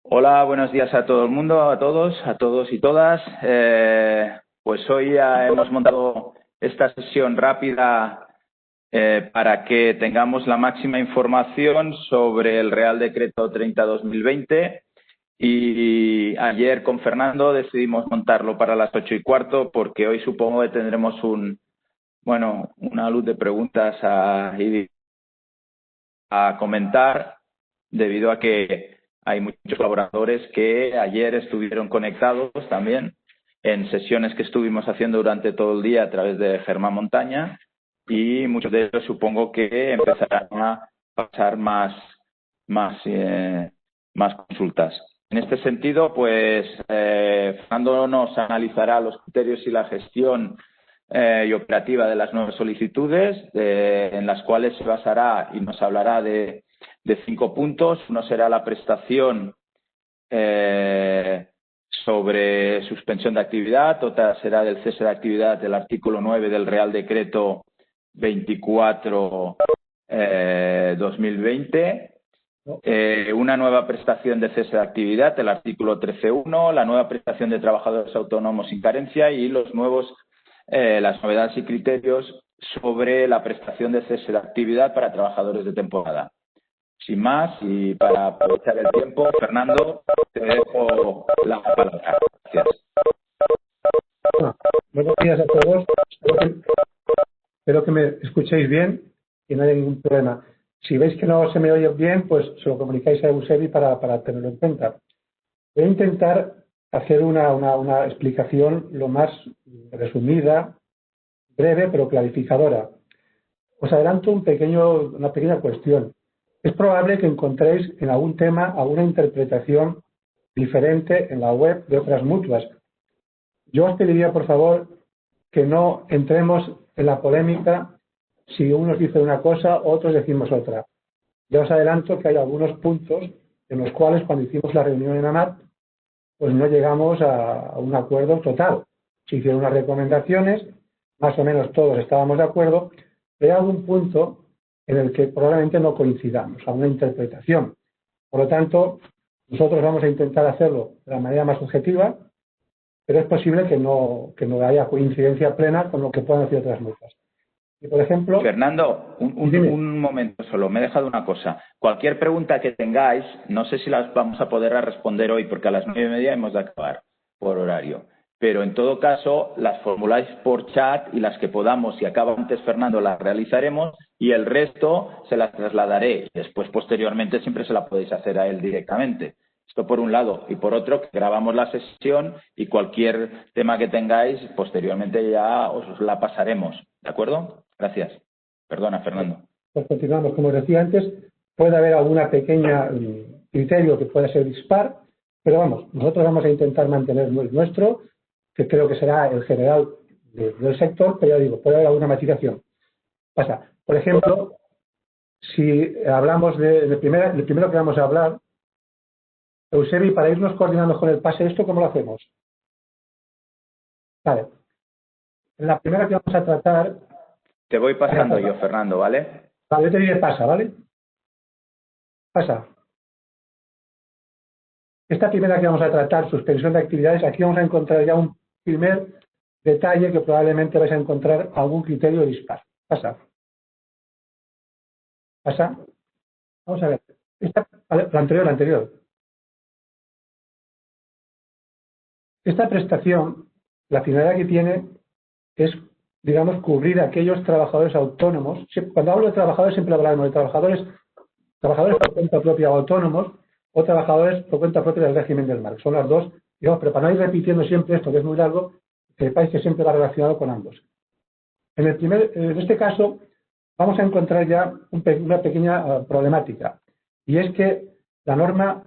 Hola, buenos días a todo el mundo, a todos y todas. Pues hoy ya hemos montado esta sesión rápida para que tengamos la máxima información sobre el Real Decreto 30/2020 y ayer con Fernando decidimos montarlo para las 8:15 porque hoy supongo que tendremos una luz de preguntas a comentar debido a que hay muchos colaboradores que ayer estuvieron conectados también en sesiones que estuvimos haciendo durante todo el día a través de Germán Montaña y muchos de ellos supongo que empezarán a pasar más consultas. En este sentido, pues Fernando nos analizará los criterios y la gestión y operativa de las nuevas solicitudes, en las cuales se basará y nos hablará de 5 puntos. Uno será la prestación sobre suspensión de actividad, otra será del cese de actividad del artículo 9 del Real Decreto 24/2020. Una nueva prestación de cese de actividad, el artículo 13.1, la nueva prestación de trabajadores autónomos sin carencia y las novedades y criterios sobre la prestación de cese de actividad para trabajadores de temporada. Sin más, y para aprovechar el tiempo, Fernando, te dejo la palabra. Gracias. Buenos días a todos. Espero que me escuchéis bien y no haya ningún problema. Si veis que no se me oye bien, pues se lo comunicáis a Eusebi para tenerlo en cuenta. Voy a intentar hacer una explicación lo más resumida, breve, pero clarificadora. Os adelanto una pequeña cuestión. Es probable que encontréis en algún tema alguna interpretación diferente en la web de otras mutuas. Yo os pediría, por favor, que no entremos en la polémica si unos dicen una cosa, otros decimos otra. Ya os adelanto que hay algunos puntos en los cuales cuando hicimos la reunión en AMAT, pues no llegamos a un acuerdo total. Se hicieron unas recomendaciones, más o menos todos estábamos de acuerdo, pero hay algún punto en el que probablemente no coincidamos, a una interpretación. Por lo tanto, nosotros vamos a intentar hacerlo de la manera más objetiva, pero es posible que no haya coincidencia plena con lo que puedan decir otras mutuas. Y por ejemplo... Fernando, un momento solo, me he dejado una cosa. Cualquier pregunta que tengáis, no sé si las vamos a poder responder hoy, porque a las 9:30 hemos de acabar por horario. Pero en todo caso, las formuláis por chat y las que podamos, si acaba antes Fernando, las realizaremos y el resto se las trasladaré. Y después, posteriormente, siempre se la podéis hacer a él directamente. Esto por un lado. Y por otro, que grabamos la sesión y cualquier tema que tengáis, posteriormente ya os la pasaremos. ¿De acuerdo? Gracias. Perdona, Fernando. Pues continuamos. Como os decía antes, puede haber alguna pequeña criterio que pueda ser dispar, pero vamos, nosotros vamos a intentar mantener el nuestro, que creo que será el general del sector, pero ya digo, puede haber alguna matización. Pasa. Por ejemplo, si hablamos de primero que vamos a hablar, Eusebi, para irnos coordinando con el pase, ¿esto cómo lo hacemos? Vale. En la primera que vamos a tratar... Te voy pasando yo, Fernando, ¿vale? Vale, yo te diré pasa, ¿vale? Pasa. Esta primera que vamos a tratar, suspensión de actividades, aquí vamos a encontrar ya un primer detalle que probablemente vais a encontrar algún criterio dispar. Pasa. Pasa. Vamos a ver. La anterior. Esta prestación, la finalidad que tiene es, digamos, cubrir a aquellos trabajadores autónomos. Cuando hablo de trabajadores, siempre hablaremos de trabajadores por cuenta propia o autónomos, o trabajadores por cuenta propia del régimen del MARC. Son las dos, digamos, pero para no ir repitiendo siempre esto, que es muy largo, que sepáis que siempre va relacionado con ambos. En este caso, vamos a encontrar ya una pequeña problemática, y es que la norma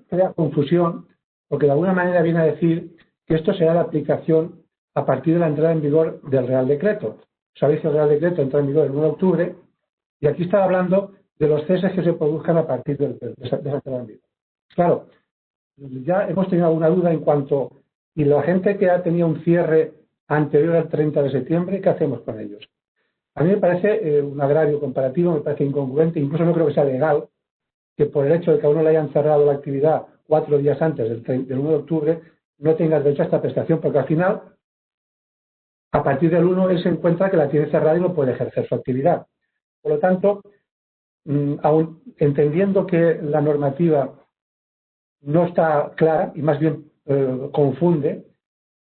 crea confusión, porque de alguna manera viene a decir que esto será la aplicación a partir de la entrada en vigor del Real Decreto. Sabéis que el Real Decreto entra en vigor el 1 de octubre, y aquí está hablando de los ceses que se produzcan a partir de esa entrada en vigor. Claro, ya hemos tenido alguna duda en cuanto, y la gente que ha tenido un cierre anterior al 30 de septiembre, ¿qué hacemos con ellos? A mí me parece un agravio comparativo, me parece incongruente, incluso no creo que sea legal, que por el hecho de que a uno le hayan cerrado la actividad 4 días antes del 1 de octubre, no tengas derecho a esta prestación, porque al final, a partir del 1, él se encuentra que la tiene cerrada y no puede ejercer su actividad. Por lo tanto, aun entendiendo que la normativa no está clara y más bien confunde,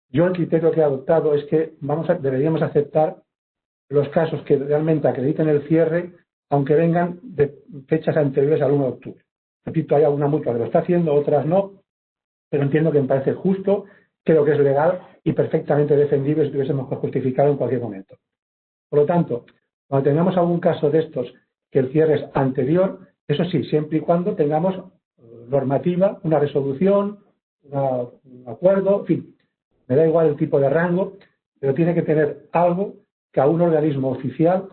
yo el criterio que he adoptado es que deberíamos aceptar los casos que realmente acrediten el cierre, aunque vengan de fechas anteriores al 1 de octubre. Repito, hay alguna mutua que lo está haciendo, otras no, pero entiendo que me parece justo, creo que es legal y perfectamente defendible si tuviésemos que justificarlo en cualquier momento. Por lo tanto, cuando tengamos algún caso de estos que el cierre es anterior, eso sí, siempre y cuando tengamos normativa, una resolución, un acuerdo, en fin, me da igual el tipo de rango, pero tiene que tener algo que a un organismo oficial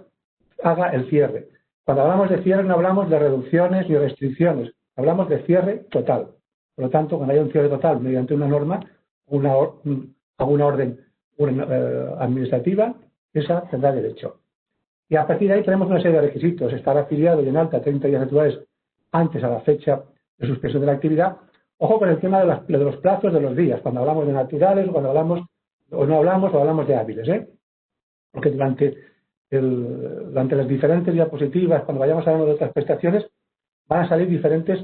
haga el cierre. Cuando hablamos de cierre no hablamos de reducciones ni restricciones, hablamos de cierre total. Por lo tanto, cuando haya un cierre total mediante una norma, alguna orden administrativa, esa tendrá derecho. Y a partir de ahí tenemos una serie de requisitos. Estar afiliado y en alta 30 días naturales antes a la fecha de suspensión de la actividad. Ojo con el tema de los plazos de los días, cuando hablamos de naturales, cuando hablamos o no hablamos o hablamos de hábiles, porque durante las diferentes diapositivas, cuando vayamos hablando de otras prestaciones, van a salir diferentes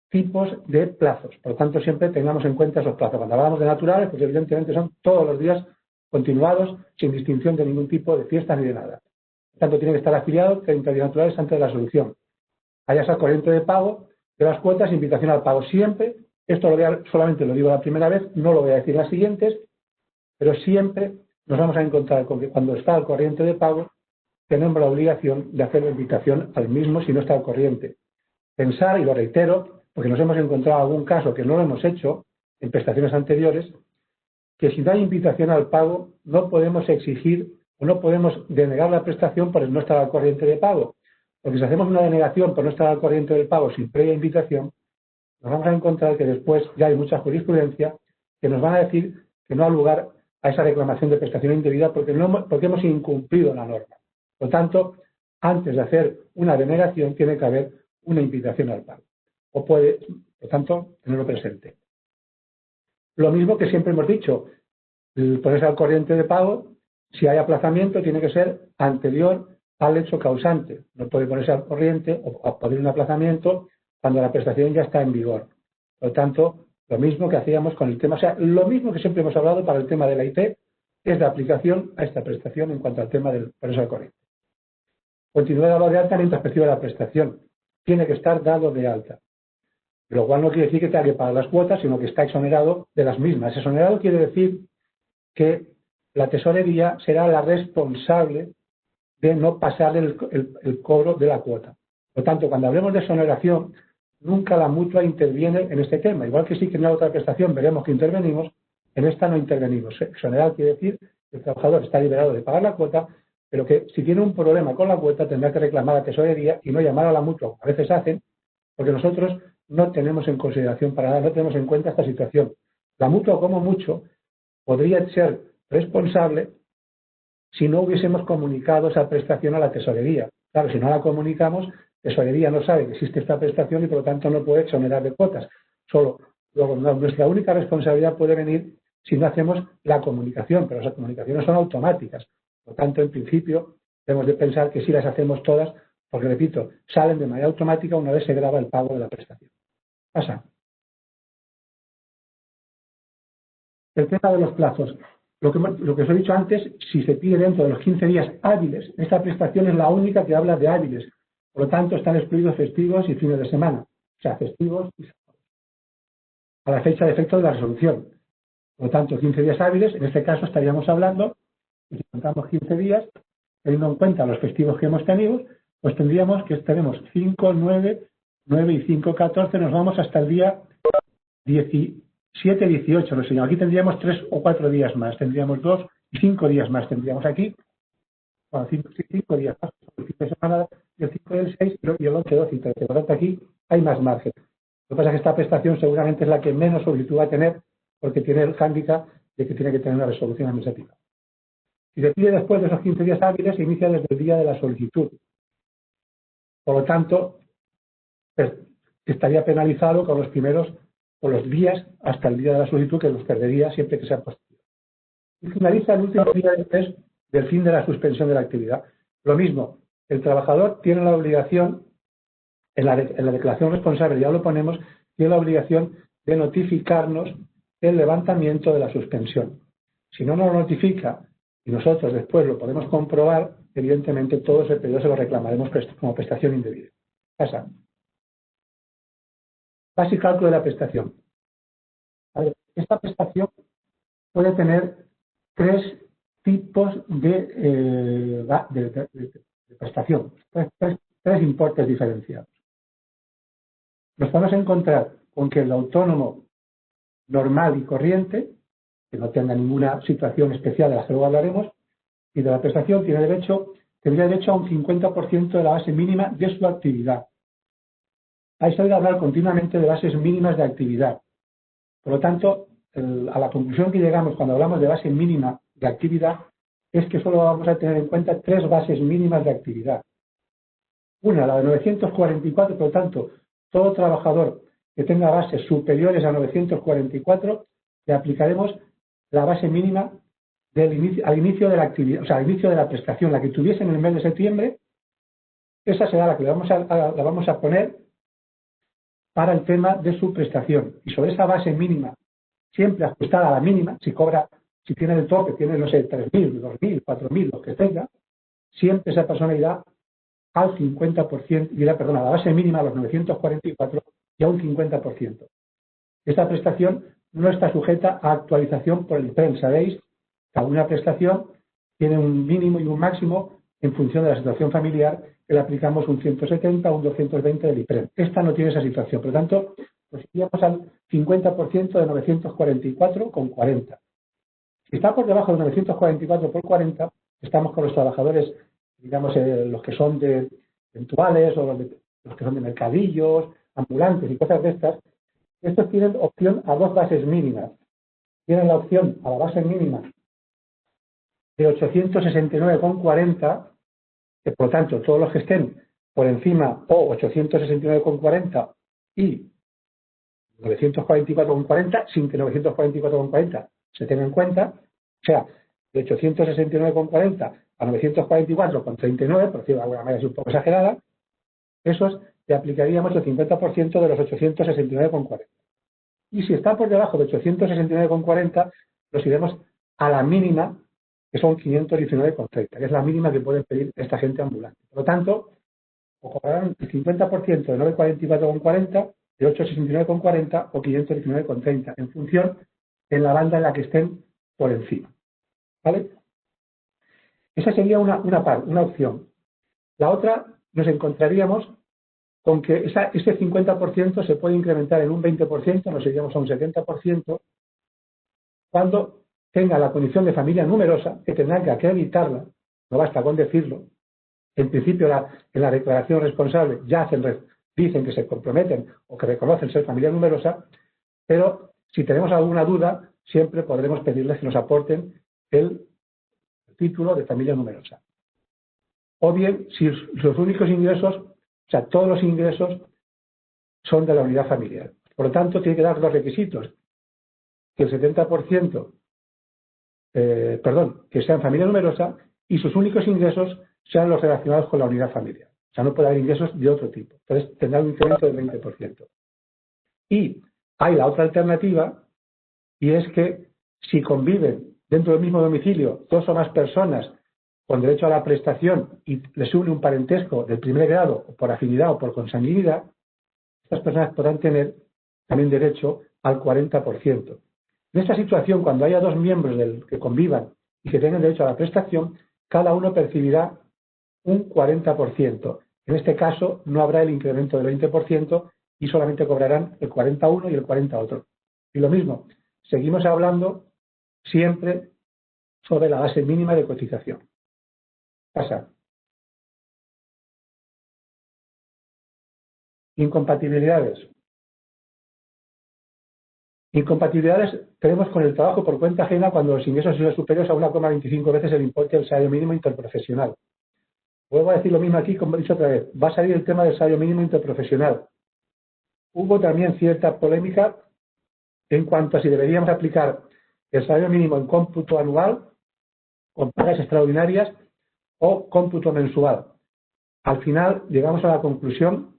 tipos de plazos. Por lo tanto, siempre tengamos en cuenta esos plazos. Cuando hablamos de naturales, pues evidentemente son todos los días continuados, sin distinción de ningún tipo de fiesta ni de nada. Por tanto, tiene que estar afiliado 30 días naturales antes de la solución. Haya esa corriente de pago de las cuotas, invitación al pago. Siempre, esto solamente lo digo la primera vez, no lo voy a decir las siguientes, pero siempre nos vamos a encontrar con que cuando está al corriente de pago, tenemos la obligación de hacer la invitación al mismo si no está al corriente. Pensar, y lo reitero, porque nos hemos encontrado algún caso que no lo hemos hecho en prestaciones anteriores, que si no hay invitación al pago, no podemos exigir o no podemos denegar la prestación por no estar al corriente de pago. Porque si hacemos una denegación por no estar al corriente del pago sin previa invitación, nos vamos a encontrar que después ya hay mucha jurisprudencia que nos van a decir que no ha lugar a esa reclamación de prestación indebida porque hemos incumplido la norma. Por lo tanto, antes de hacer una denegación tiene que haber una invitación al pago. O puede, por tanto, tenerlo presente. Lo mismo que siempre hemos dicho, ponerse al corriente de pago, si hay aplazamiento, tiene que ser anterior al hecho causante. No puede ponerse al corriente o poner un aplazamiento cuando la prestación ya está en vigor. Por lo tanto, lo mismo que hacíamos con el tema, o sea, lo mismo que siempre hemos hablado para el tema de la IT, es de aplicación a esta prestación en cuanto al tema del ponerse al corriente. Continuar dado de alta mientras percibe la prestación. Tiene que estar dado de alta. Lo cual no quiere decir que tenga que pagar las cuotas, sino que está exonerado de las mismas. Exonerado quiere decir que la tesorería será la responsable de no pasar el cobro de la cuota. Por lo tanto, cuando hablemos de exoneración, nunca la mutua interviene en este tema. Igual que sí que en la otra prestación veremos que intervenimos, en esta no intervenimos. Exonerado quiere decir que el trabajador está liberado de pagar la cuota, pero que si tiene un problema con la cuota tendrá que reclamar a tesorería y no llamar a la mutua, como a veces hacen, porque nosotros no tenemos en consideración para nada, no tenemos en cuenta esta situación. La mutua, como mucho, podría ser responsable si no hubiésemos comunicado esa prestación a la tesorería. Claro, si no la comunicamos, tesorería no sabe que existe esta prestación y por lo tanto no puede exonerar de cuotas. Luego, nuestra única responsabilidad puede venir si no hacemos la comunicación, pero las comunicaciones son automáticas. Por lo tanto, en principio, debemos de pensar que sí las hacemos todas, porque, repito, salen de manera automática una vez se graba el pago de la prestación. Pasa. El tema de los plazos. Lo que os he dicho antes, si se pide dentro de los 15 días hábiles, esta prestación es la única que habla de hábiles. Por lo tanto, están excluidos festivos y fines de semana. O sea, festivos y sábados. A la fecha de efecto de la resolución. Por lo tanto, 15 días hábiles, en este caso estaríamos hablando, si contamos 15 días, teniendo en cuenta los festivos que hemos tenido, pues tendríamos que tenemos 5, 9 y 5, 14, nos vamos hasta el día 17, 18, no sé, aquí tendríamos 3 o 4 días más, tendríamos 2 y 5 días más, tendríamos aquí, bueno, 5 días más, el fin de semana del 5 y el 6 y el 11, 12 y 13, por lo tanto aquí hay más margen. Lo que pasa es que esta prestación seguramente es la que menos solicitud va a tener, porque tiene el hándicap de que tiene que tener una resolución administrativa. Si se pide después de esos 15 días hábiles, se inicia desde el día de la solicitud. Por lo tanto, estaría penalizado con los primeros o los días hasta el día de la solicitud, que los perdería siempre que sea posterior. Y finaliza el último día del mes del fin de la suspensión de la actividad. Lo mismo, el trabajador tiene la obligación, en la declaración responsable ya lo ponemos, tiene la obligación de notificarnos el levantamiento de la suspensión. Si no nos lo notifica y nosotros después lo podemos comprobar, evidentemente todo ese periodo se lo reclamaremos como prestación indebida. Pasa. Base y cálculo de la prestación. A ver, esta prestación puede tener tres tipos de prestación, tres importes diferenciados. Nos vamos a encontrar con que el autónomo normal y corriente, que no tenga ninguna situación especial de la que luego hablaremos, y de la prestación tendría derecho a un 50% de la base mínima de su actividad. Hay que hablar continuamente de bases mínimas de actividad. Por lo tanto, a la conclusión que llegamos cuando hablamos de base mínima de actividad es que solo vamos a tener en cuenta tres bases mínimas de actividad. Una, la de 944, por lo tanto, todo trabajador que tenga bases superiores a 944, le aplicaremos la base mínima al inicio de la actividad, o sea, al inicio de la prestación, la que tuviese en el mes de septiembre, esa será la que la vamos a poner para el tema de su prestación. Y sobre esa base mínima, siempre ajustada a la mínima, si tiene el tope, tiene, no sé, 3.000, 2.000, 4.000, lo que tenga, siempre esa persona irá al 50%, a la base mínima, a los 944, y a un 50%. Esta prestación no está sujeta a actualización por el IPREM. Sabéis que alguna prestación tiene un mínimo y un máximo en función de la situación familiar, que le aplicamos un 170 o un 220 del IPREM. Esta no tiene esa situación, por lo tanto, nos iríamos al 50% de 944,40. Si está por debajo de 944 por 40, estamos con los trabajadores, digamos, los que son de eventuales o los que son de mercadillos, ambulantes y cosas de estas. Estos tienen opción a dos bases mínimas. Tienen la opción a la base mínima de 869,40, que por lo tanto todos los que estén por encima o 869,40 y 944,40, sin que 944,40 se tenga en cuenta, o sea, de 869,40 a 944,39, por decirlo de alguna manera es un poco exagerada, esos le aplicaríamos el 50% de los 869,40. Y si está por debajo de 869,40, los iremos a la mínima, que son 519,30, que es la mínima que puede pedir esta gente ambulante. Por lo tanto, o cobrarán el 50% de 944,40, de 869,40 o 519,30, en función de la banda en la que estén por encima. ¿Vale? Esa sería una opción. La otra, nos encontraríamos con que ese 50% se puede incrementar en un 20%, nos iríamos a un 70%, cuando tenga la condición de familia numerosa, que tendrán que acreditarla, no basta con decirlo. En principio, en la declaración responsable ya dicen que se comprometen o que reconocen ser familia numerosa, pero si tenemos alguna duda, siempre podremos pedirles que nos aporten el título de familia numerosa. O bien, si los únicos ingresos, o sea, todos los ingresos son de la unidad familiar. Por lo tanto, tiene que dar dos requisitos. Que el 70%, que sea en familia numerosa y sus únicos ingresos sean los relacionados con la unidad familiar. O sea, no puede haber ingresos de otro tipo. Entonces, tendrá un incremento del 20%. Y hay la otra alternativa, y es que si conviven dentro del mismo domicilio dos o más personas con derecho a la prestación y les une un parentesco del primer grado, o por afinidad o por consanguinidad, estas personas podrán tener también derecho al 40%. En esta situación, cuando haya dos miembros que convivan y que tengan derecho a la prestación, cada uno percibirá un 40%. En este caso, no habrá el incremento del 20% y solamente cobrarán el 40 uno y el 40 otro. Y lo mismo, seguimos hablando siempre sobre la base mínima de cotización. Pasa. Incompatibilidades. Incompatibilidades tenemos con el trabajo por cuenta ajena cuando los ingresos son superiores a 1,25 veces el importe del salario mínimo interprofesional. Vuelvo a decir lo mismo aquí, como he dicho otra vez. Va a salir el tema del salario mínimo interprofesional. Hubo también cierta polémica en cuanto a si deberíamos aplicar el salario mínimo en cómputo anual, con pagas extraordinarias o cómputo mensual. Al final llegamos a la conclusión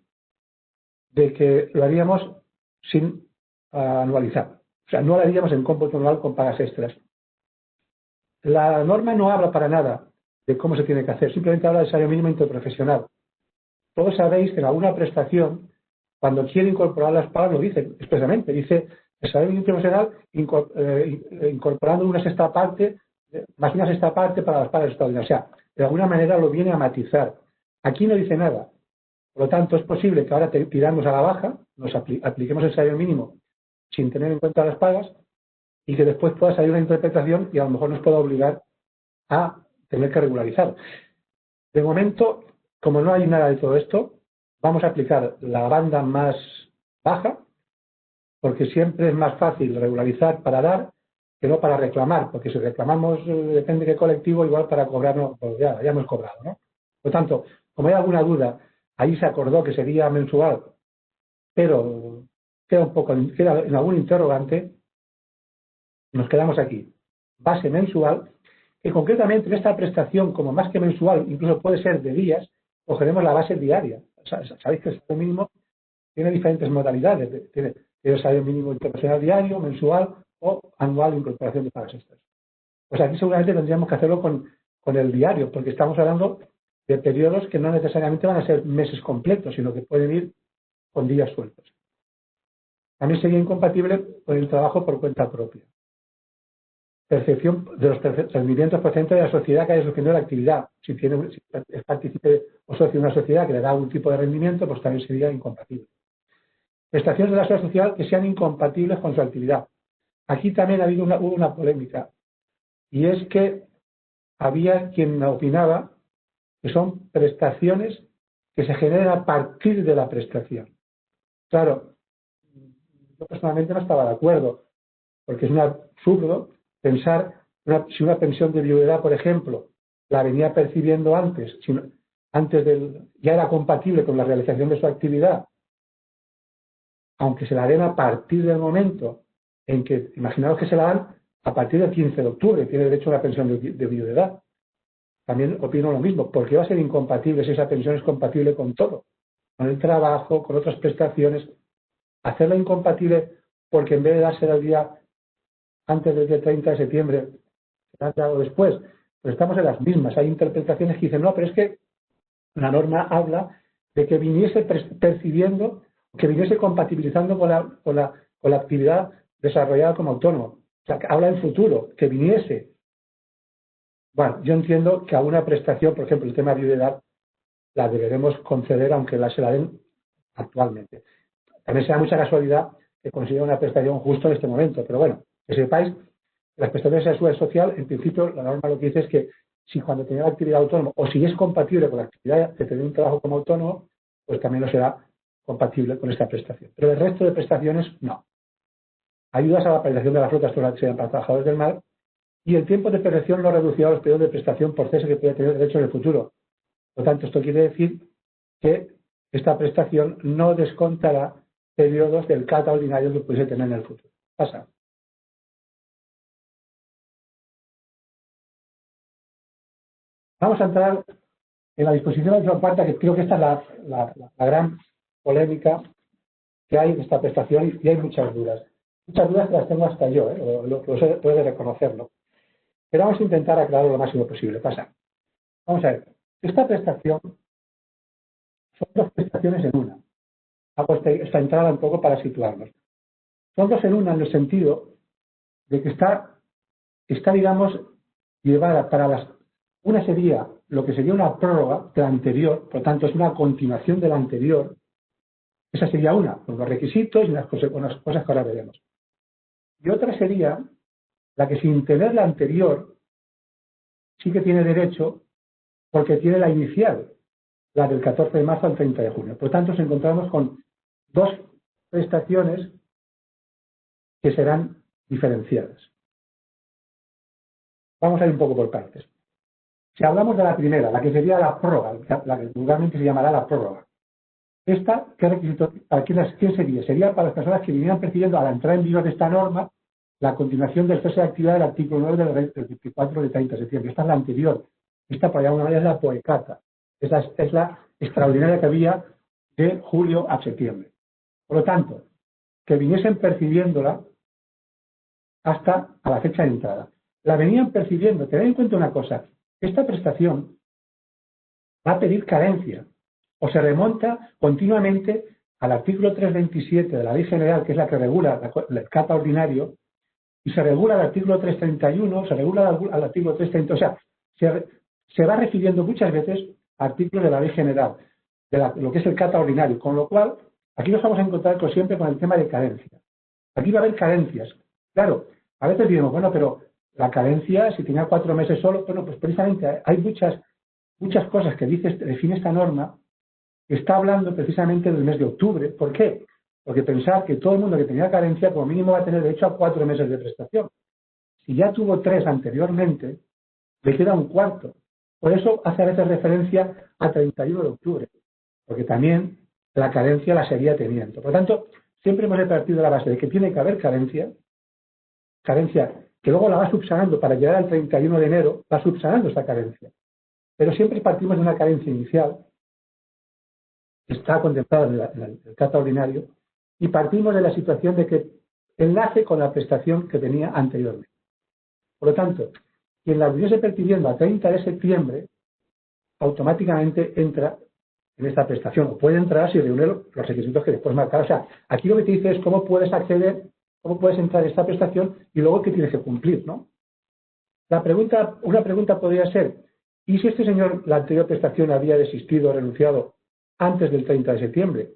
de que lo haríamos sin anualizar. O sea, no lo haríamos en cómputo anual con pagas extras. La norma no habla para nada de cómo se tiene que hacer, simplemente habla del salario mínimo interprofesional. Todos sabéis que en alguna prestación, cuando quiere incorporar las pagas, lo dice expresamente, dice el salario mínimo interprofesional incorporando una sexta parte, más una sexta parte para las pagas extraordinarias. O sea, de alguna manera lo viene a matizar. Aquí no dice nada. Por lo tanto, es posible que ahora tiramos a la baja, nos apliquemos el salario mínimo sin tener en cuenta las pagas y que después pueda salir una interpretación y a lo mejor nos pueda obligar a tener que regularizar. De momento, como no hay nada de todo esto, vamos a aplicar la banda más baja, porque siempre es más fácil regularizar para dar que no para reclamar, porque si reclamamos, depende de qué colectivo, igual para cobrarnos, pues ya hemos cobrado, ¿no? Por lo tanto, como hay alguna duda, ahí se acordó que sería mensual, pero queda en algún interrogante, nos quedamos aquí. Base mensual, que concretamente en esta prestación, como más que mensual, incluso puede ser de días, cogeremos la base diaria. Sabéis que el salario mínimo tiene diferentes modalidades. Tiene el salario mínimo interprofesional diario, mensual o anual de incorporación de pagas extras. Pues aquí seguramente tendríamos que hacerlo con el diario, porque estamos hablando de periodos que no necesariamente van a ser meses completos, sino que pueden ir con días sueltos. También sería incompatible con el trabajo por cuenta propia. Percepción de los rendimientos procedentes de la sociedad que haya suspendido la actividad. Si es partícipe o socio de una sociedad que le da algún tipo de rendimiento, pues también sería incompatible. Prestaciones de la seguridad social que sean incompatibles con su actividad. Aquí también hubo una polémica, y es que había quien opinaba que son prestaciones que se generan a partir de la prestación. Claro, yo personalmente no estaba de acuerdo, porque es un absurdo pensar si una pensión de viudedad, por ejemplo, la venía percibiendo antes, ya era compatible con la realización de su actividad, aunque se la den a partir del momento en que, imaginaos que se la dan a partir del 15 de octubre, tiene derecho a una pensión de viudedad. También opino lo mismo, porque va a ser incompatible si esa pensión es compatible con todo, con el trabajo, con otras prestaciones. Hacerla incompatible porque en vez de dársela al día antes del día 30 de septiembre, se la han dado después, pues estamos en las mismas. Hay interpretaciones que dicen, no, pero es que la norma habla de que viniese percibiendo, que viniese compatibilizando con la actividad desarrollada como autónomo. O sea, que habla en futuro, que viniese. Bueno, yo entiendo que alguna prestación, por ejemplo, el tema de viudedad, la deberemos conceder aunque se la den actualmente. También será mucha casualidad que consiga una prestación justo en este momento, pero bueno, que sepáis que las prestaciones de seguridad social, en principio, la norma lo que dice es que si cuando tenga la actividad autónoma o si es compatible con la actividad de tener un trabajo como autónomo, pues también no será compatible con esta prestación. Pero el resto de prestaciones, no. Ayudas a la paralización de la flota sean para trabajadores del mar y el tiempo de percepción no reducido a los periodos de prestación por cese que puede tener derecho en el futuro. Por lo tanto, esto quiere decir que esta prestación no descontará periodos del CATA ordinario que pudiese tener en el futuro. Pasa. Vamos a entrar en la disposición adicional cuarta, que creo que esta es la gran polémica que hay en esta prestación y hay muchas dudas. Muchas dudas que las tengo hasta yo, puede reconocerlo. Pero vamos a intentar aclararlo lo máximo posible. Pasa. Vamos a ver. Esta prestación son dos prestaciones en una. Hago esta entrada un poco para situarnos. Son dos en una en el sentido de que está digamos, llevada para una sería lo que sería una prórroga de la anterior, por lo tanto es una continuación de la anterior. Esa sería una, con los requisitos y unas cosas que ahora veremos. Y otra sería la que sin tener la anterior sí que tiene derecho porque tiene la inicial, la del 14 de marzo al 30 de junio. Por lo tanto, nos encontramos con dos prestaciones que serán diferenciadas. Vamos a ir un poco por partes. Si hablamos de la primera, la que sería la prórroga, la que vulgarmente se llamará la prórroga. ¿qué requisito? ¿Para quién sería? Sería para las personas que vinieran percibiendo a la entrada en vigor de esta norma la continuación del cese de actividad del artículo 9 del 24 de 30 de septiembre. Esta es la anterior. Esta, por alguna manera, es la poecata. Esa es la extraordinaria que había de julio a septiembre. Por lo tanto, que viniesen percibiéndola hasta a la fecha de entrada. La venían percibiendo. Tened en cuenta una cosa. Esta prestación va a pedir carencia o se remonta continuamente al artículo 327 de la Ley General, que es la que regula el CATA ordinario, y se regula el artículo 331, se regula al artículo 330. O sea, se va refiriendo muchas veces a artículos de la Ley General, de lo que es el CATA ordinario, con lo cual aquí nos vamos a encontrar siempre con el tema de carencia. Aquí va a haber carencias. Claro, a veces diremos, bueno, pero la carencia, si tenía 4 meses solo, bueno, pues precisamente hay muchas cosas que define esta norma que está hablando precisamente del mes de octubre. ¿Por qué? Porque pensar que todo el mundo que tenía carencia como mínimo va a tener derecho a 4 meses de prestación. Si ya tuvo 3 anteriormente, le queda un cuarto. Por eso hace a veces referencia a 31 de octubre, porque también la carencia la seguía teniendo. Por lo tanto, siempre hemos partido de la base de que tiene que haber carencia que luego la va subsanando para llegar al 31 de enero, va subsanando esta carencia. Pero siempre partimos de una carencia inicial, que está contemplada en el CATA ordinario, y partimos de la situación de que enlace con la prestación que tenía anteriormente. Por lo tanto, quien la viniese percibiendo a 30 de septiembre, automáticamente entra en esta prestación, o puede entrar si reúne los requisitos que después marcar. O sea, aquí lo que te dice es cómo puedes acceder, cómo puedes entrar en esta prestación y luego qué tienes que cumplir, ¿no? Una pregunta podría ser, ¿y si este señor, la anterior prestación, había desistido o renunciado antes del 30 de septiembre?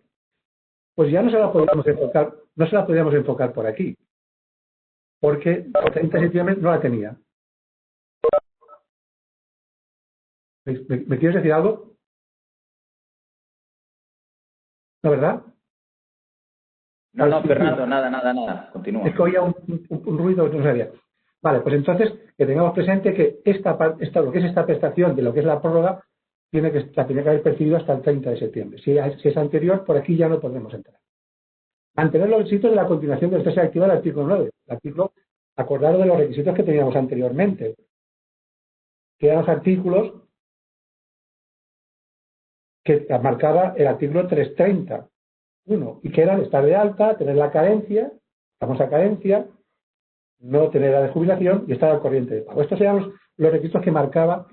Pues ya no se la podríamos enfocar por aquí, porque el 30 de septiembre no la tenía. ¿Me quieres decir algo? ¿No, verdad? No, Fernando, nada. Continúa. Es que oía un ruido que no sabía. Vale, pues entonces que tengamos presente que lo que es esta prestación de lo que es la prórroga la tenía que haber percibido hasta el 30 de septiembre. Si es anterior, por aquí ya no podemos entrar. Mantener los requisitos de la continuación del cese activo del artículo 9. El artículo acordado de los requisitos que teníamos anteriormente, que eran los artículos que marcaba el artículo 330. Y que eran estar de alta, tener la carencia, famosa carencia, no tener edad de jubilación y estar al corriente de pago. Estos eran los requisitos que marcaba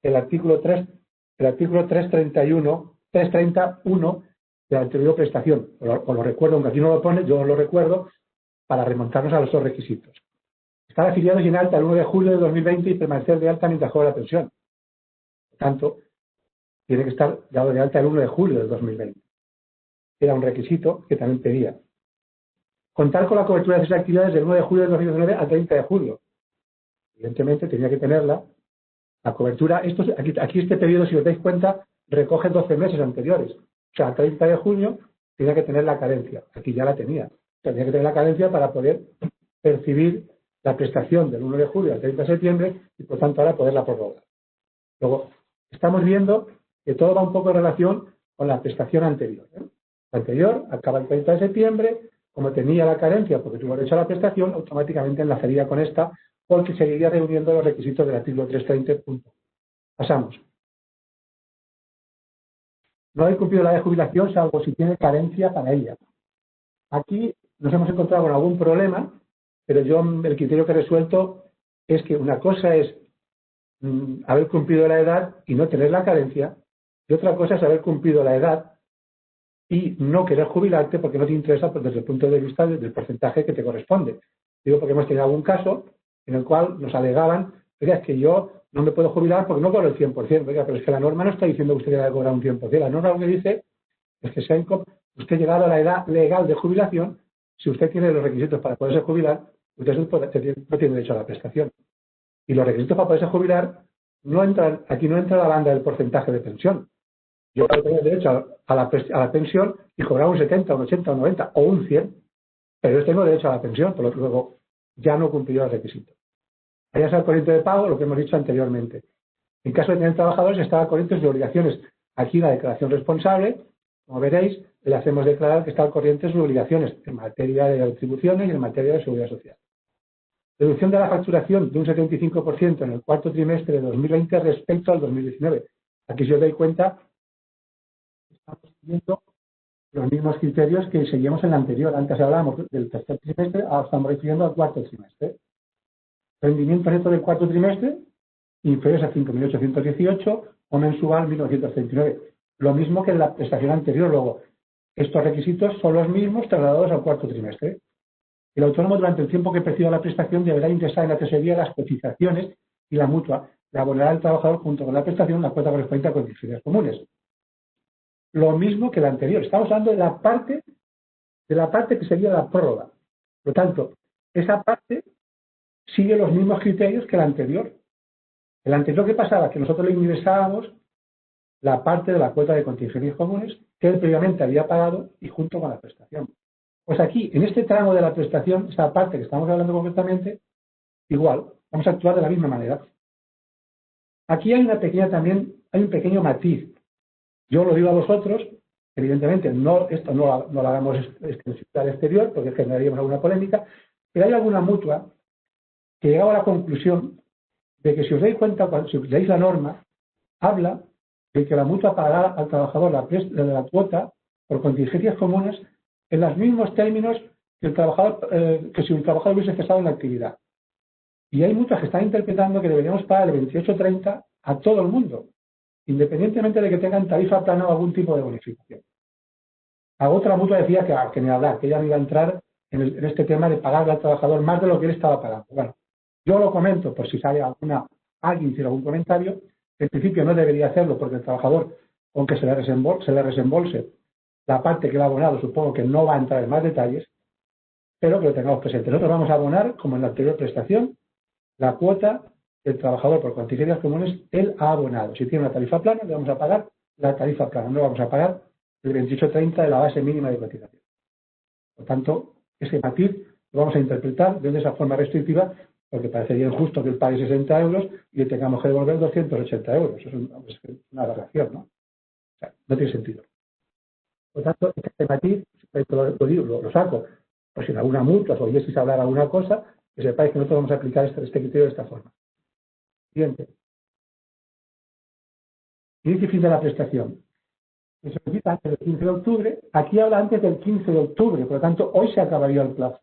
el artículo 331 de la anterior prestación. Os lo recuerdo, aunque aquí no lo pone, yo os lo recuerdo para remontarnos a los dos requisitos. Estar afiliados y en alta el 1 de julio de 2020 y permanecer de alta mientras juega la pensión. Por tanto, tiene que estar dado de alta el 1 de julio de 2020. Era un requisito que también pedía. Contar con la cobertura de esas actividades del 1 de julio de 2019 al 30 de julio. Evidentemente tenía que tenerla. La cobertura, aquí este periodo, si os dais cuenta, recoge 12 meses anteriores. O sea, al 30 de junio tenía que tener la carencia. Aquí ya la tenía. Tenía que tener la carencia para poder percibir la prestación del 1 de julio al 30 de septiembre y, por tanto, ahora poderla prorrogar. Luego, estamos viendo que todo va un poco en relación con la prestación anterior. La anterior acaba el 30 de septiembre, como tenía la carencia porque tuvo derecho a la prestación, automáticamente enlazaría con esta porque seguiría reuniendo los requisitos del artículo 330. Pasamos. No haber cumplido la edad de jubilación salvo si tiene carencia para ella. Aquí nos hemos encontrado con algún problema, pero yo el criterio que he resuelto es que una cosa es haber cumplido la edad y no tener la carencia, y otra cosa es haber cumplido la edad y no querer jubilarte porque no te interesa desde el punto de vista del porcentaje que te corresponde. Digo porque hemos tenido algún caso en el cual nos alegaban, oiga, es que yo no me puedo jubilar porque no cobro el 100%. Oiga, pero es que la norma no está diciendo que usted debe cobrar un 100%. La norma lo que dice es que usted llegado a la edad legal de jubilación, si usted tiene los requisitos para poderse jubilar, usted no tiene derecho a la prestación. Y los requisitos para poderse jubilar aquí no entra la banda del porcentaje de pensión. Yo puedo tener derecho a la pensión y cobrar un 70, un 80, un 90 o un 100, pero yo tengo derecho a la pensión, por lo que luego ya no cumplió el requisito. Vayas al corriente de pago, lo que hemos dicho anteriormente. En caso de tener trabajadores, estaba al corriente de obligaciones. Aquí la declaración responsable, Como veréis, le hacemos declarar que está al corriente de sus obligaciones en materia de retribuciones y en materia de seguridad social. Reducción de la facturación de un 75% en el cuarto trimestre de 2020 respecto al 2019. Aquí, si os dais cuenta, estamos siguiendo los mismos criterios que seguíamos en la anterior. Antes hablábamos del tercer trimestre, ahora estamos refiriendo al cuarto trimestre. Rendimiento neto del cuarto trimestre, inferiores a 5.818 o mensual 1.939. Lo mismo que en la prestación anterior. Luego, estos requisitos son los mismos trasladados al cuarto trimestre. El autónomo, durante el tiempo que perciba la prestación, deberá ingresar en la tesorería las cotizaciones y la mutua. Le abonará el trabajador junto con la prestación la cuota correspondiente a condiciones comunes. Lo mismo que la anterior. Estamos hablando de la parte que sería la prórroga. Por lo tanto, esa parte sigue los mismos criterios que la anterior. El anterior, ¿qué pasaba? Que nosotros le ingresábamos la parte de la cuota de contingencias comunes que él previamente había pagado y junto con la prestación. Pues aquí, en este tramo de la prestación, esta parte que estamos hablando concretamente, igual, vamos a actuar de la misma manera. Aquí hay un pequeño matiz. Yo lo digo a vosotros, evidentemente, esto no lo hagamos extensivo al exterior porque generaríamos alguna polémica, pero hay alguna mutua que llegaba a la conclusión de que, si os dais cuenta, si leéis la norma, habla de que la mutua pagará al trabajador la cuota por contingencias comunes en los mismos términos que si el trabajador hubiese cesado en la actividad. Y hay mutuas que están interpretando que deberíamos pagar el 28,30 a todo el mundo, independientemente de que tengan tarifa plana o algún tipo de bonificación. A otra mutua decía que ni hablar, que ella no iba a entrar en este tema de pagarle al trabajador más de lo que él estaba pagando. Bueno, yo lo comento por si sale alguien tiene algún comentario. En principio no debería hacerlo porque el trabajador, aunque se le resembolse la parte que le ha abonado, supongo que no va a entrar en más detalles, pero que lo tengamos presente. Nosotros vamos a abonar, como en la anterior prestación, la cuota del trabajador por contingencias comunes, él ha abonado. Si tiene una tarifa plana, le vamos a pagar la tarifa plana, no vamos a pagar el 28,30 de la base mínima de cotización. Por tanto, ese matiz lo vamos a interpretar de esa forma restrictiva, porque parecería injusto que él pague 60 euros y le tengamos que devolver 280 euros. Eso es una aberración, ¿no? O sea, no tiene sentido. Por tanto, este matiz, lo saco, pues si en alguna mutua o oyéis hablar alguna cosa, que sepáis que nosotros vamos a aplicar este criterio de esta forma. Siguiente. Inicio y fin de la prestación. Se solicita antes del 15 de octubre. Aquí habla antes del 15 de octubre, por lo tanto, hoy se acabaría el plazo.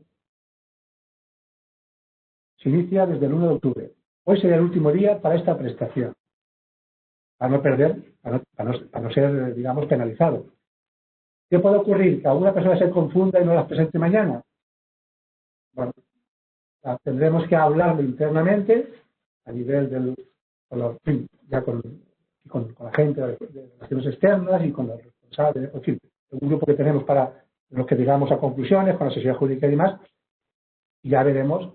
Se inicia desde el 1 de octubre. Hoy sería el último día para esta prestación, para no perder, para no ser, digamos, penalizado. ¿Qué puede ocurrir? ¿Que alguna persona se confunda y no las presente mañana? Bueno, tendremos que hablarlo internamente a nivel con la gente de relaciones externas y con los responsables, en fin, un grupo que tenemos para los que llegamos a conclusiones, con la sociedad jurídica y demás, y ya veremos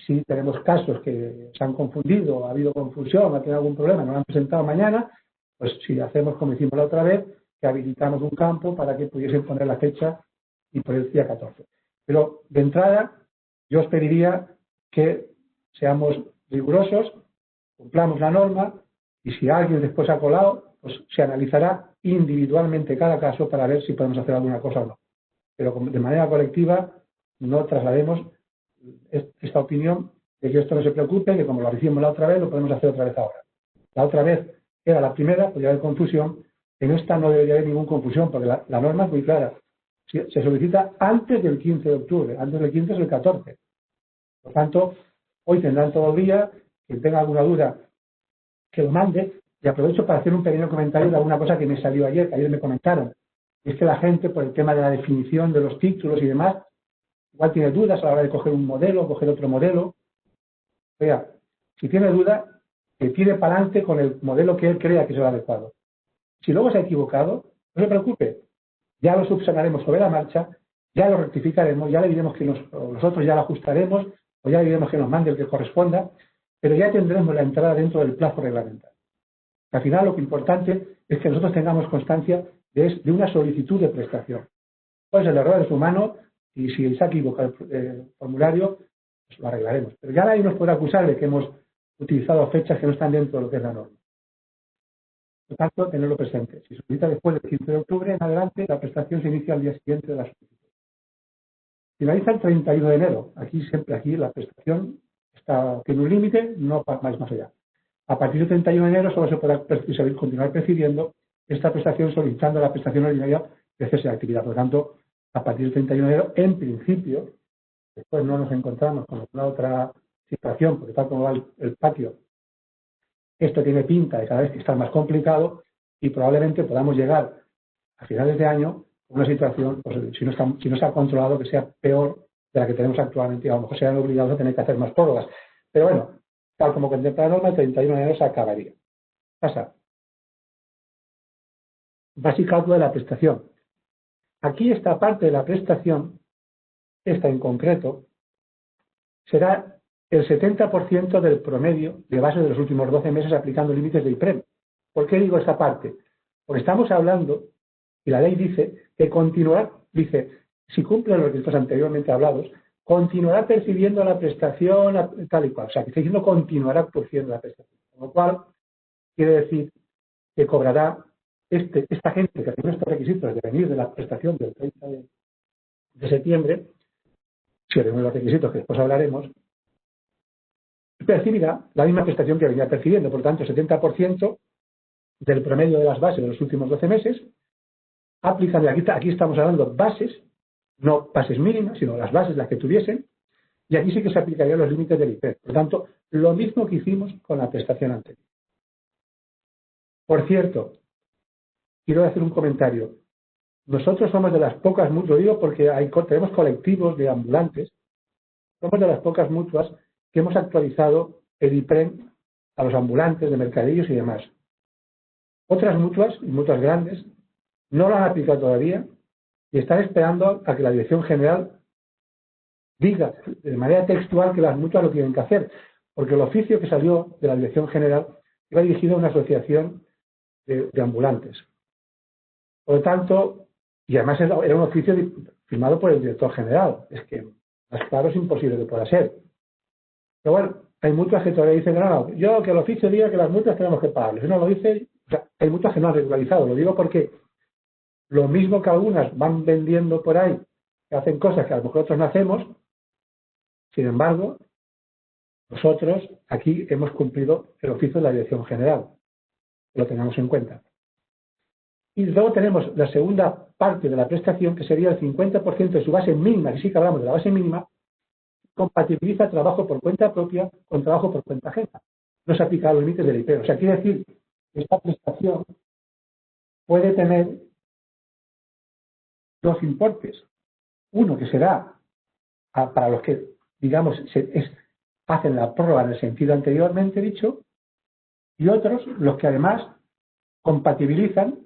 si tenemos casos que se han confundido, ha habido confusión, ha tenido algún problema, no lo han presentado mañana, pues si hacemos como hicimos la otra vez, que habilitamos un campo para que pudiesen poner la fecha y poner el día 14. Pero de entrada, yo os pediría que seamos rigurosos, cumplamos la norma y si alguien después ha colado, pues se analizará individualmente cada caso para ver si podemos hacer alguna cosa o no. Pero de manera colectiva no traslademos esta opinión de que esto no se preocupe, que como lo hicimos la otra vez, lo podemos hacer otra vez ahora. La otra vez era la primera, podría haber confusión. En esta no debería haber ninguna confusión, porque la norma es muy clara. Se solicita antes del 15 de octubre, antes del 15 es el 14. Por tanto, hoy tendrán todo el día. Quien tenga alguna duda, que lo mande. Y aprovecho para hacer un pequeño comentario de alguna cosa que me salió ayer, que ayer me comentaron. Y es que la gente, por el tema de la definición de los títulos y demás, igual tiene dudas a la hora de coger un modelo, coger otro modelo. Vea, si tiene duda, que tire para adelante con el modelo que él crea que es el adecuado. Si luego se ha equivocado, no se preocupe. Ya lo subsanaremos sobre la marcha, ya lo rectificaremos, ya le diremos que nosotros ya lo ajustaremos, o ya le diremos que nos mande el que corresponda, pero ya tendremos la entrada dentro del plazo reglamentario. Al final, lo que es importante es que nosotros tengamos constancia de una solicitud de prestación. Pues el error es humano y si se ha equivocado el formulario, pues lo arreglaremos. Pero ya nadie nos puede acusar de que hemos utilizado fechas que no están dentro de lo que es la norma. Por lo tanto, tenerlo presente. Si se solicita después del 15 de octubre en adelante, la prestación se inicia al día siguiente de la solicitud. Finaliza el 31 de enero. Aquí la prestación tiene un límite, no más allá. A partir del 31 de enero solo se podrá continuar percibiendo esta prestación solicitando la prestación ordinaria de cese de actividad. Por lo tanto, a partir del 31 de enero, en principio, después no nos encontramos con alguna otra situación, porque tal como va el patio, esto tiene pinta de cada vez que está más complicado y probablemente podamos llegar a finales de año con una situación, pues, si no está controlado, que sea peor de la que tenemos actualmente y a lo mejor serán obligados a tener que hacer más prórrogas. Pero bueno, tal como contempla la norma, el 31 de enero se acabaría. Pasa. Base y cálculo de la prestación. Aquí esta parte de la prestación, esta en concreto, será el 70% del promedio de base de los últimos 12 meses aplicando límites de IPREM. ¿Por qué digo esta parte? Porque estamos hablando, y la ley dice, que continuará, si cumple los requisitos anteriormente hablados, continuará percibiendo la prestación tal y cual. O sea, que está diciendo continuará percibiendo la prestación. Con lo cual, quiere decir que cobrará esta gente que tiene estos requisitos de venir de la prestación del 30 de septiembre, si reúne los requisitos que después hablaremos, percibirá la misma prestación que venía percibiendo. Por lo tanto, 70% del promedio de las bases de los últimos 12 meses aplican, aquí estamos hablando bases, no bases mínimas, sino las bases las que tuviesen, y aquí sí que se aplicarían los límites del IPREM. Por lo tanto, lo mismo que hicimos con la prestación anterior. Por cierto, quiero hacer un comentario. Nosotros somos de las pocas mutuas, lo digo porque tenemos colectivos de ambulantes, somos de las pocas mutuas que hemos actualizado el IPREM a los ambulantes de mercadillos y demás. Otras mutuas, y mutuas grandes, no lo han aplicado todavía y están esperando a que la Dirección General diga de manera textual que las mutuas lo tienen que hacer, porque el oficio que salió de la Dirección General iba dirigido a una asociación de ambulantes. Por lo tanto, y además era un oficio firmado por el director general. Es que más claro es imposible que pueda ser. Pero bueno, hay muchas que todavía dicen, no, yo que el oficio diga que las multas tenemos que pagarles. Si no lo dice, o sea, hay muchas que no han regularizado. Lo digo porque lo mismo que algunas van vendiendo por ahí, que hacen cosas que a lo mejor otros no hacemos, sin embargo, nosotros aquí hemos cumplido el oficio de la Dirección General. Lo tengamos en cuenta. Y luego tenemos la segunda parte de la prestación, que sería el 50% de su base mínima, que sí que hablamos de la base mínima, compatibiliza trabajo por cuenta propia con trabajo por cuenta ajena. No se aplica a los límites del IPREM. O sea, quiere decir que esta prestación puede tener dos importes. Uno que será para los que, digamos, hacen la prórroga en el sentido anteriormente dicho, y otros los que además compatibilizan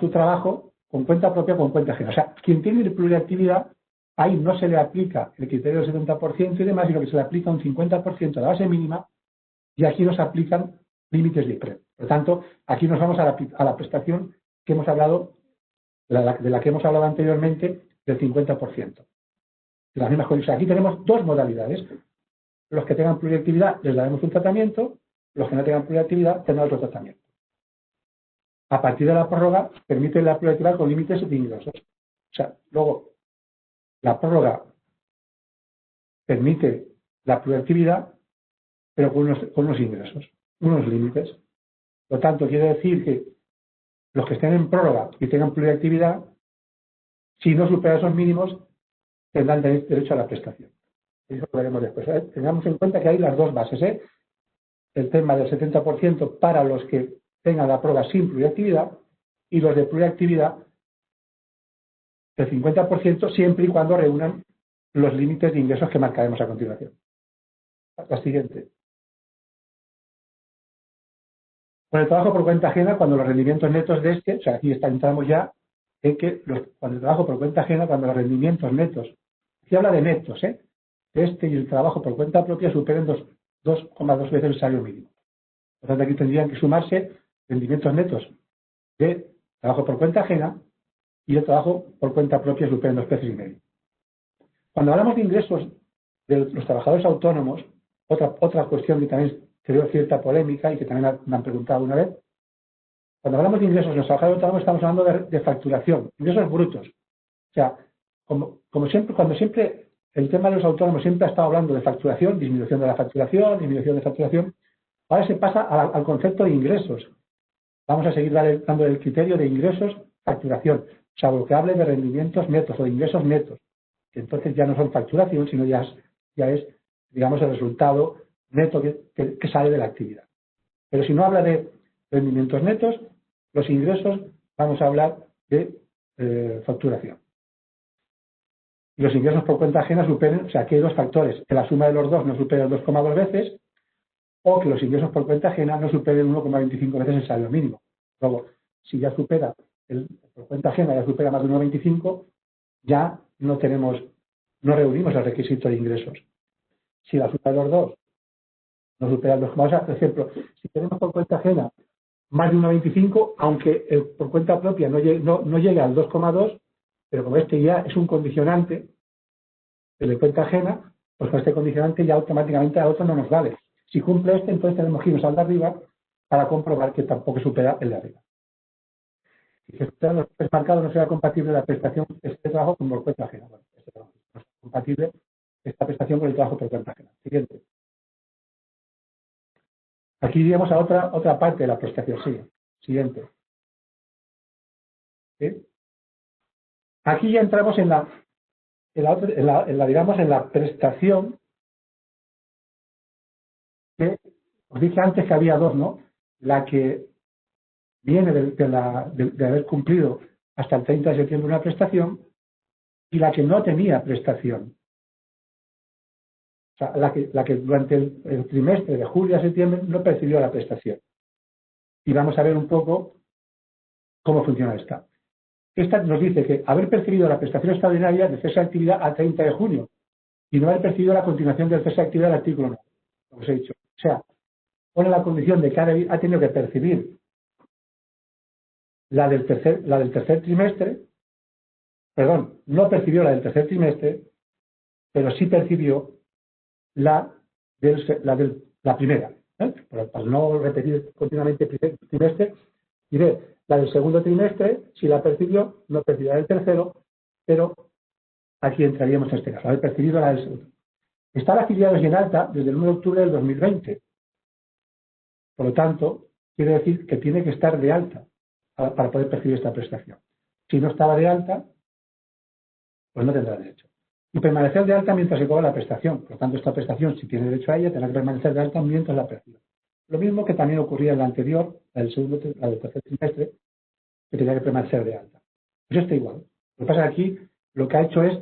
su trabajo con cuenta propia con cuenta ajena. O sea, quien tiene pluriactividad, ahí no se le aplica el criterio del 70% y demás, sino que se le aplica un 50% de la base mínima y aquí nos aplican límites de IPREM. Por lo tanto, aquí nos vamos a la prestación que hemos hablado, de la que hemos hablado anteriormente, del 50%. De las mismas condiciones. Aquí tenemos dos modalidades. Los que tengan pluriactividad les daremos un tratamiento, los que no tengan pluriactividad tendrán otro tratamiento. A partir de la prórroga, permite la pluriactividad con límites de ingresos. O sea, luego, la prórroga permite la pluriactividad, pero con unos ingresos, unos límites. Por lo tanto, quiere decir que los que estén en prórroga y tengan pluriactividad, si no superan esos mínimos, tendrán derecho a la prestación. Eso lo veremos después. Tengamos en cuenta que hay las dos bases. El tema del 70% para los que tengan la prórroga sin pluriactividad y los de pluriactividad el 50% siempre y cuando reúnan los límites de ingresos que marcaremos a continuación. La siguiente. Con el trabajo por cuenta ajena, cuando los rendimientos netos de o sea, aquí entramos ya en que cuando el trabajo por cuenta ajena, cuando los rendimientos netos, aquí habla de netos, de y el trabajo por cuenta propia superen 2,2 veces el salario mínimo. Por lo tanto, aquí tendrían que sumarse rendimientos netos de trabajo por cuenta ajena y el trabajo por cuenta propia superen 2,5 veces. Cuando hablamos de ingresos de los trabajadores autónomos, otra cuestión que también creó cierta polémica y que también me han preguntado una vez, Cuando hablamos de ingresos en los trabajadores autónomos estamos hablando de facturación, ingresos brutos. O sea, como siempre, cuando siempre el tema de los autónomos siempre ha estado hablando de facturación, disminución de la facturación, disminución de facturación, ahora se pasa al concepto de ingresos. Vamos a seguir dando el criterio de ingresos, facturación, salvo que hable de rendimientos netos o de ingresos netos, que entonces ya no son facturación, sino ya es, digamos, el resultado neto que sale de la actividad. Pero si no habla de rendimientos netos, los ingresos, vamos a hablar de facturación. Y los ingresos por cuenta ajena superen, o sea, que hay dos factores, que la suma de los dos no supere 2,2 veces, o que los ingresos por cuenta ajena no superen 1,25 veces el salario mínimo. Luego, si ya supera, por cuenta ajena ya supera más de 1,25, ya no reunimos el requisito de ingresos. Si la suma de los dos no supera el 2,2, por ejemplo, si tenemos por cuenta ajena más de 1,25, aunque por cuenta propia no llegue al 2,2, pero como este ya es un condicionante, el de cuenta ajena, pues con este condicionante ya automáticamente al otro no nos vale. Si cumple este, entonces tenemos que irnos al de arriba para comprobar que tampoco supera el de arriba. Si se superan los tres marcados, no será compatible la prestación de este trabajo con por cuenta ajena. Bueno, este trabajo no es compatible esta prestación con el trabajo por cuenta ajena. Siguiente. Aquí iríamos a otra parte de la prestación. Sí. Siguiente. ¿Sí? Aquí ya entramos en la prestación que os dije antes que había dos, ¿no? La que viene de haber cumplido hasta el 30 de septiembre una prestación y la que no tenía prestación. O sea, la que durante el trimestre de julio a septiembre no percibió la prestación. Y vamos a ver un poco cómo funciona esta. Esta nos dice que haber percibido la prestación extraordinaria de cese de actividad al 30 de junio y no haber percibido la continuación del cese de actividad del artículo 9, como os he dicho. O sea, pone la condición de que ha tenido que percibir la del tercer trimestre, perdón, no percibió la del tercer trimestre, pero sí percibió la primera. Para no repetir continuamente el trimestre, diré la del segundo trimestre, si la percibió, no percibirá el tercero, pero aquí entraríamos en este caso, haber percibido la del segundo. Están afiliados y en alta desde el 1 de octubre del 2020. Por lo tanto, quiere decir que tiene que estar de alta para poder percibir esta prestación. Si no estaba de alta, pues no tendrá derecho. Y permanecer de alta mientras se cobra la prestación. Por lo tanto, esta prestación, si tiene derecho a ella, tendrá que permanecer de alta mientras la perciba. Lo mismo que también ocurría en la anterior, la del tercer trimestre, que tenía que permanecer de alta. Pues está igual. Lo que pasa es que aquí lo que ha hecho es,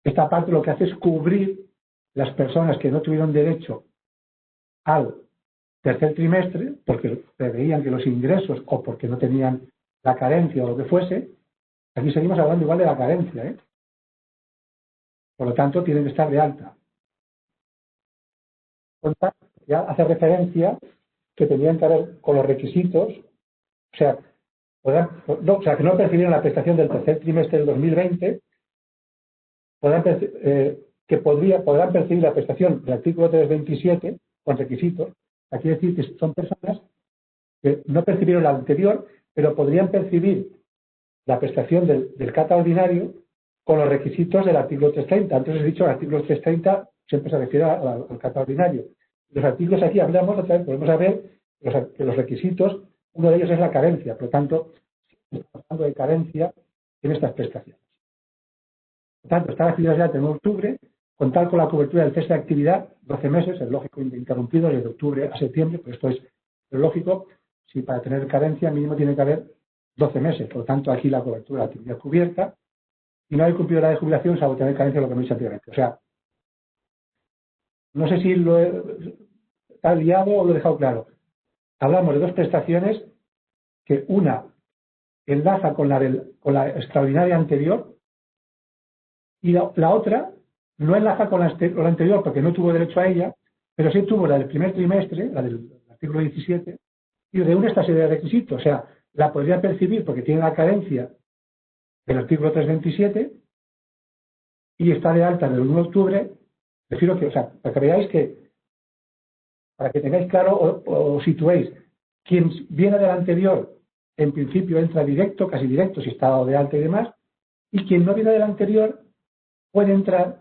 esta parte lo que hace es cubrir las personas que no tuvieron derecho al tercer trimestre, porque preveían que los ingresos o porque no tenían la carencia o lo que fuese. Aquí seguimos hablando igual de la carencia, ¿eh? Por lo tanto, tienen que estar de alta. Ya hace referencia que tenían que haber con los requisitos, o sea, que no percibieron la prestación del tercer trimestre del 2020, podrán percibir la prestación del artículo 327 con requisitos. Aquí decir que son personas que no percibieron la anterior, pero podrían percibir la prestación del CATA ordinario con los requisitos del artículo 330. Antes he dicho que el artículo 330 siempre se refiere al CATA ordinario. Los artículos aquí hablamos, otra vez, podemos ver que los requisitos, uno de ellos es la carencia. Por lo tanto, estamos hablando de carencia en estas prestaciones. Por tanto, está la actividad ya el 1 de octubre, contar con la cobertura del cese de actividad, 12 meses, es lógico, interrumpido desde octubre a septiembre, pues esto es lógico. Si para tener carencia mínimo tiene que haber 12 meses. Por lo tanto, aquí la cobertura de la actividad cubierta y no hay cumplido la de jubilación salvo tener carencia de lo que me he dicho anteriormente. O sea, no sé si está liado o lo he dejado claro. Hablamos de dos prestaciones que una enlaza con la extraordinaria anterior y la otra no enlaza con la anterior porque no tuvo derecho a ella, pero sí tuvo la del primer trimestre, la del artículo 17, y reúne esta serie de requisitos. O sea, la podría percibir porque tiene la carencia del artículo 327 y está de alta del 1 de octubre. Prefiero que, o sea, para que veáis para que tengáis claro o situéis, quien viene del anterior en principio entra directo, casi directo, si está dado de alta y demás, y quien no viene del anterior puede entrar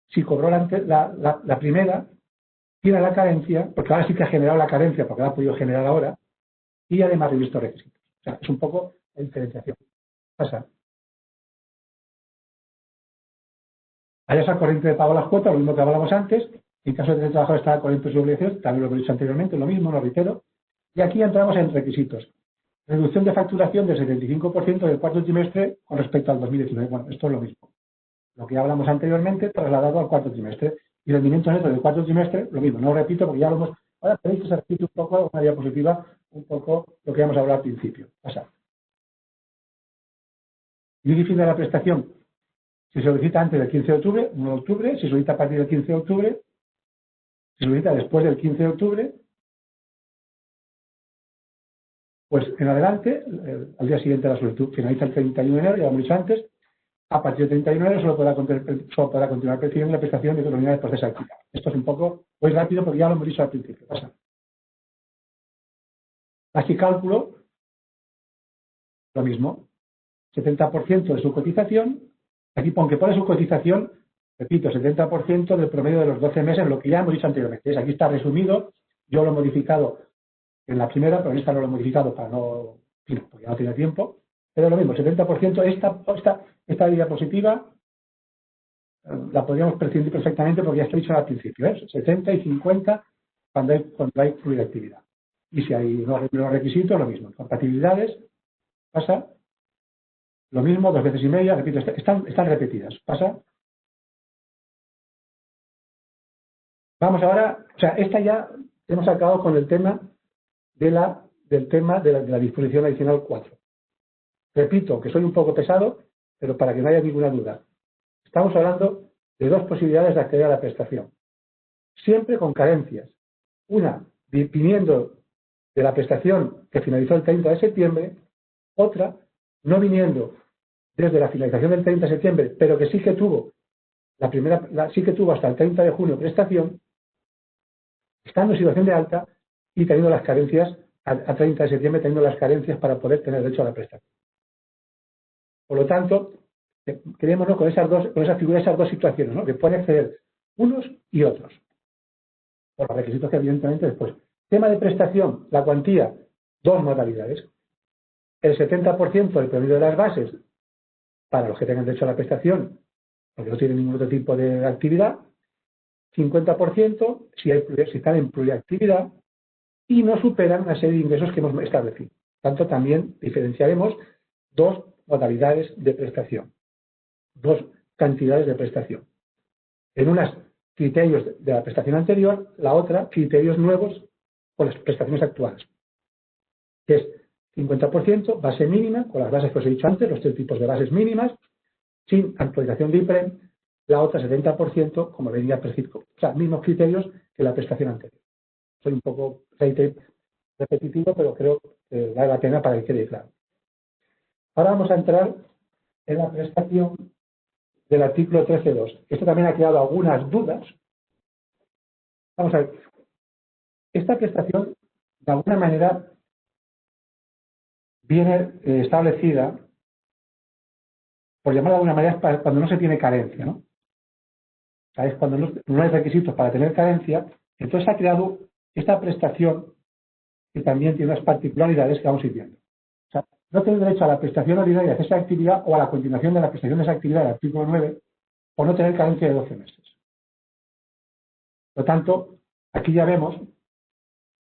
si cobró la primera, tiene la carencia, porque ahora sí que ha generado la carencia, porque la ha podido generar ahora, y además revisto requisitos. O sea, es un poco la diferenciación. Pasa. Hay esa corriente de pago a las cuotas, lo mismo que hablábamos antes. En caso de que el trabajador está con impuestos y obligaciones, también lo he dicho anteriormente, lo mismo, lo reitero. Y aquí entramos en requisitos. Reducción de facturación del 75% del cuarto trimestre con respecto al 2019. Bueno, esto es lo mismo. Lo que hablamos anteriormente, trasladado al cuarto trimestre. Y rendimientos netos del cuarto trimestre, lo mismo. No lo repito porque ya lo hemos... Ahora podéis que se repite un poco, una diapositiva, un poco lo que hemos hablado al principio. Pasa. Y fin de la prestación. Si se solicita antes del 15 de octubre, 1 de octubre. Si se solicita a partir del 15 de octubre. Si se solicita después del 15 de octubre. Pues en adelante, al día siguiente de la solicitud, finaliza el 31 de enero, ya lo hemos dicho antes, a partir del 31 de enero solo podrá continuar percibiendo la prestación de autonomía de proceso de actividad. Esto es un poco, voy rápido porque ya lo hemos dicho al principio. Pasa. Aquí cálculo, lo mismo, 70% de su cotización, aquí aunque pone su cotización, repito, 70% del promedio de los 12 meses, lo que ya hemos dicho anteriormente. Aquí está resumido, yo lo he modificado en la primera, pero en esta no lo he modificado para no, porque ya no tiene tiempo, pero lo mismo, 70%, esta diapositiva la podríamos prescindir perfectamente porque ya está dicho al principio, 70 y 50 cuando hay fluida actividad. Y si hay los requisitos, lo mismo. Compatibilidades, pasa, lo mismo, 2 veces y media, repito, están repetidas, pasa. Vamos ahora, o sea, esta ya hemos acabado con el tema de la disposición adicional 4. Repito que soy un poco pesado, pero para que no haya ninguna duda. Estamos hablando de 2 posibilidades de acceder a la prestación. Siempre con carencias. Una, viniendo de la prestación que finalizó el 30 de septiembre. Otra, no viniendo desde la finalización del 30 de septiembre, pero que sí que tuvo sí que tuvo hasta el 30 de junio prestación, estando en situación de alta y teniendo las carencias, a 30 de septiembre teniendo las carencias para poder tener derecho a la prestación. Por lo tanto, quedémonos con esa figura, esas 2 situaciones, ¿no? Que pueden acceder unos y otros. Por los requisitos que evidentemente después. Tema de prestación, la cuantía, 2 modalidades. El 70% del promedio de las bases para los que tengan derecho a la prestación, porque no tienen ningún otro tipo de actividad. 50% si están en pluriactividad y no superan una serie de ingresos que hemos establecido. Por tanto, también diferenciaremos 2 modalidades de prestación, 2 cantidades de prestación. En unas, criterios de la prestación anterior, la otra, criterios nuevos con las prestaciones actuales, que es 50% base mínima, con las bases que os he dicho antes, los 3 tipos de bases mínimas, sin actualización de IPREM, la otra 70%, como venía preciso, o sea, mismos criterios que la prestación anterior. Soy un poco repetitivo, pero creo que vale la pena para que quede claro. Ahora vamos a entrar en la prestación del artículo 13.2. Esto también ha creado algunas dudas. Vamos a ver. Esta prestación, de alguna manera, viene establecida, por llamarla de alguna manera, para cuando no se tiene carencia, ¿no? O sea, es cuando no hay requisitos para tener carencia. Entonces ha creado esta prestación que también tiene unas particularidades que vamos a ir viendo. O sea, no tener derecho a la prestación ordinaria de esa actividad o a la continuación de la prestación de esa actividad del artículo 9 por no tener carencia de 12 meses. Por lo tanto, aquí ya vemos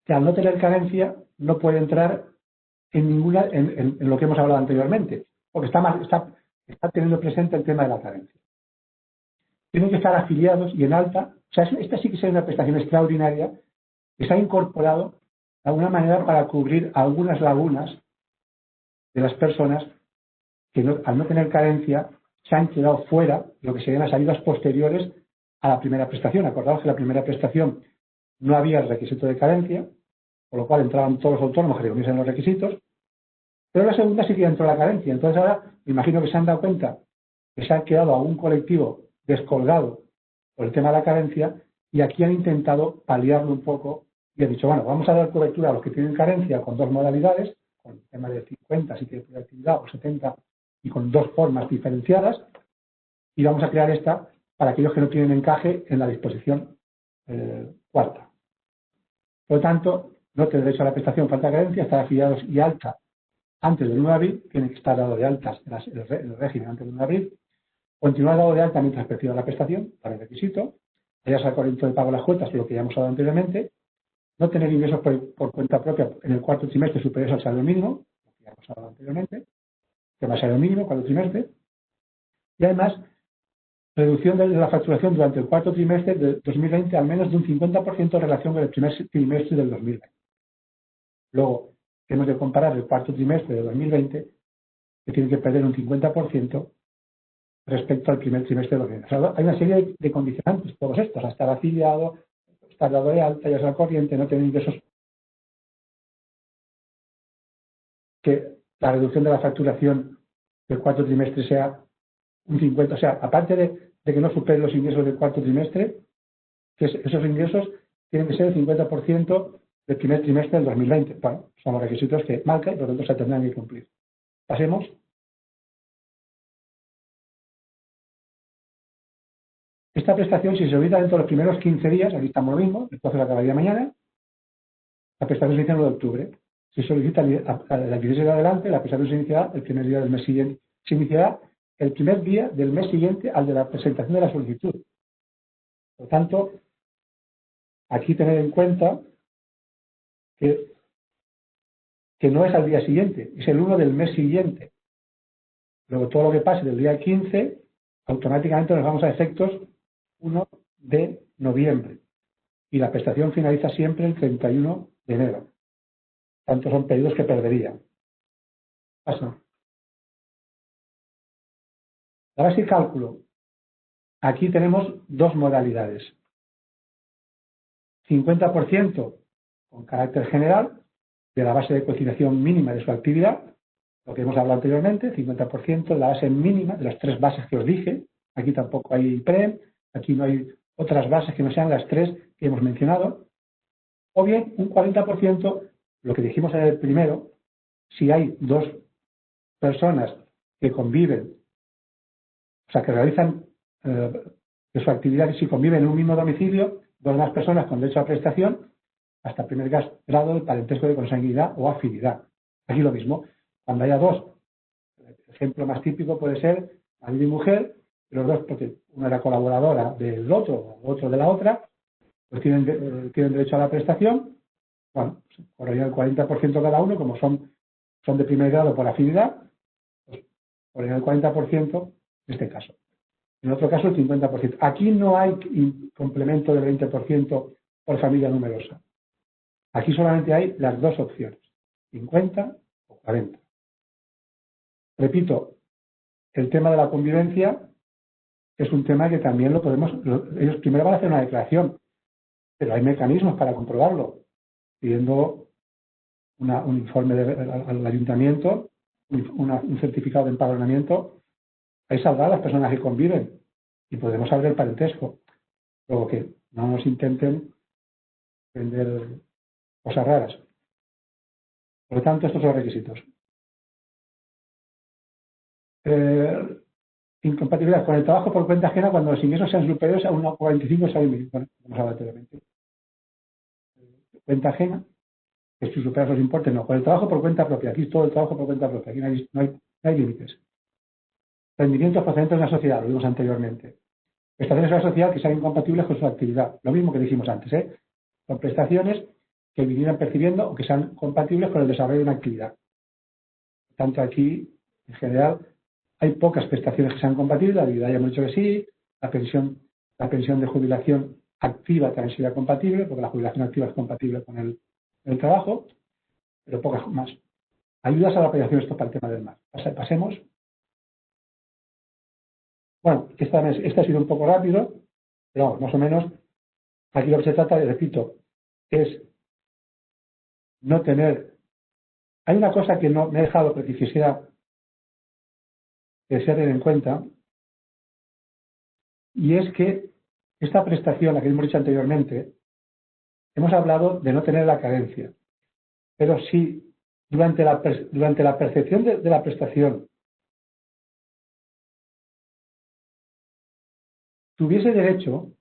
que al no tener carencia no puede entrar en lo que hemos hablado anteriormente, porque está teniendo presente el tema de la carencia. Tienen que estar afiliados y en alta. O sea, esta sí que sería una prestación extraordinaria que se ha incorporado de alguna manera para cubrir algunas lagunas de las personas que al no tener carencia se han quedado fuera de lo que serían las ayudas posteriores a la primera prestación. Acordaos que la primera prestación no había el requisito de carencia, por lo cual entraban todos los autónomos que reuniesen los requisitos, pero la segunda sí que entró la carencia. Entonces ahora me imagino que se han dado cuenta que se ha quedado algún colectivo descolgado por el tema de la carencia y aquí han intentado paliarlo un poco y han dicho, bueno, vamos a dar cobertura a los que tienen carencia con 2 modalidades, con el tema de 50 si tiene productividad o 70 y con dos formas diferenciadas, y vamos a crear esta para aquellos que no tienen encaje en la disposición cuarta. Por lo tanto, no tiene derecho a la prestación falta de carencia, estar afiliados y alta antes del 1 de abril, tienen que estar dado de altas en el régimen antes del 1 de abril, continuar dado de alta mientras perciba la prestación, para el requisito, hallarse al corriente de pago de las cuotas, lo que ya hemos hablado anteriormente, no tener ingresos por cuenta propia en el cuarto trimestre superiores al salario mínimo, lo que ya hemos hablado anteriormente, que va a ser el mínimo, cuarto trimestre, y además, reducción de la facturación durante el cuarto trimestre de 2020 al menos de un 50% en relación con el primer trimestre del 2020. Luego, tenemos que comparar el cuarto trimestre de 2020, que tiene que perder un 50% respecto al primer trimestre de 2020. O sea, hay una serie de condicionantes, todos estos, a estar afiliado, estar dado de alta, ya sea al corriente, no tener ingresos, que la reducción de la facturación del cuarto trimestre sea un 50%. O sea, aparte de que no supere los ingresos del cuarto trimestre, que esos ingresos tienen que ser el 50% del primer trimestre del 2020. Bueno, son los requisitos que marca y por lo tanto se tendrán que cumplir. Pasemos. Esta prestación, si se solicita dentro de los primeros 15 días, aquí estamos lo mismo, el plazo acabaría mañana, la prestación se inicia el 9 de octubre. Si se solicita la 15 de adelante, la prestación se iniciará el primer día del mes siguiente. Se iniciará el primer día del mes siguiente al de la presentación de la solicitud. Por lo tanto, aquí tener en cuenta que no es al día siguiente, es el 1 del mes siguiente. Luego, todo lo que pase del día 15, automáticamente nos vamos a efectos 1 de noviembre. Y la prestación finaliza siempre el 31 de enero. Tanto son periodos que perdería. Paso. La base de cálculo. Aquí tenemos dos modalidades. 50% con carácter general de la base de cotización mínima de su actividad, lo que hemos hablado anteriormente, 50% la base mínima de las tres bases que os dije. Aquí tampoco hay PREM, aquí no hay otras bases que no sean las tres que hemos mencionado. O bien un 40%, lo que dijimos en el primero, si hay dos personas que conviven, o sea, que realizan de su actividad, si conviven en un mismo domicilio, dos más personas con derecho a prestación, hasta el primer grado del parentesco de consanguinidad o afinidad. Aquí lo mismo, cuando haya dos, el ejemplo más típico puede ser marido y mujer, los dos, porque una era colaboradora del otro, otro de la otra, pues tienen derecho a la prestación, bueno, por ahí el 40% cada uno, como son de primer grado por afinidad, pues por ahí el 40% en este caso. En otro caso el 50%. Aquí no hay complemento del 20% por familia numerosa. Aquí solamente hay las dos opciones, 50 o 40. Repito, el tema de la convivencia es un tema que también lo podemos, ellos primero van a hacer una declaración, pero hay mecanismos para comprobarlo, pidiendo un informe al ayuntamiento, un certificado de empadronamiento, ahí saldrán las personas que conviven y podemos saber el parentesco. Luego que no nos intenten vender cosas raras. Por lo tanto, estos son los requisitos. Incompatibilidad con el trabajo por cuenta ajena cuando los ingresos sean superiores a 1,45 salario mínimo. Bueno, vamos a hablar anteriormente. Cuenta ajena, que si superas los importes, no. Con el trabajo por cuenta propia. Aquí es todo el trabajo por cuenta propia. Aquí no hay límites. Rendimientos procedentes de la sociedad, lo vimos anteriormente. Prestaciones a la sociedad que sean incompatibles con su actividad. Lo mismo que dijimos antes, ¿eh? Son prestaciones que vinieran percibiendo o que sean compatibles con el desarrollo de una actividad. Tanto aquí, en general, hay pocas prestaciones que sean compatibles. La vida ya hemos dicho que sí. La pensión de jubilación activa también sería compatible, porque la jubilación activa es compatible con el trabajo, pero pocas más. Ayudas a la aplicación, esto para el tema del mar. Pasemos. Bueno, este ha sido un poco rápido, pero vamos, más o menos, aquí lo que se trata, repito, es no tener... Hay una cosa que no me he dejado, pero que quisiera que se tenga en cuenta, y es que esta prestación, la que hemos dicho anteriormente, hemos hablado de no tener la carencia, pero si durante la percepción de la prestación tuviese derecho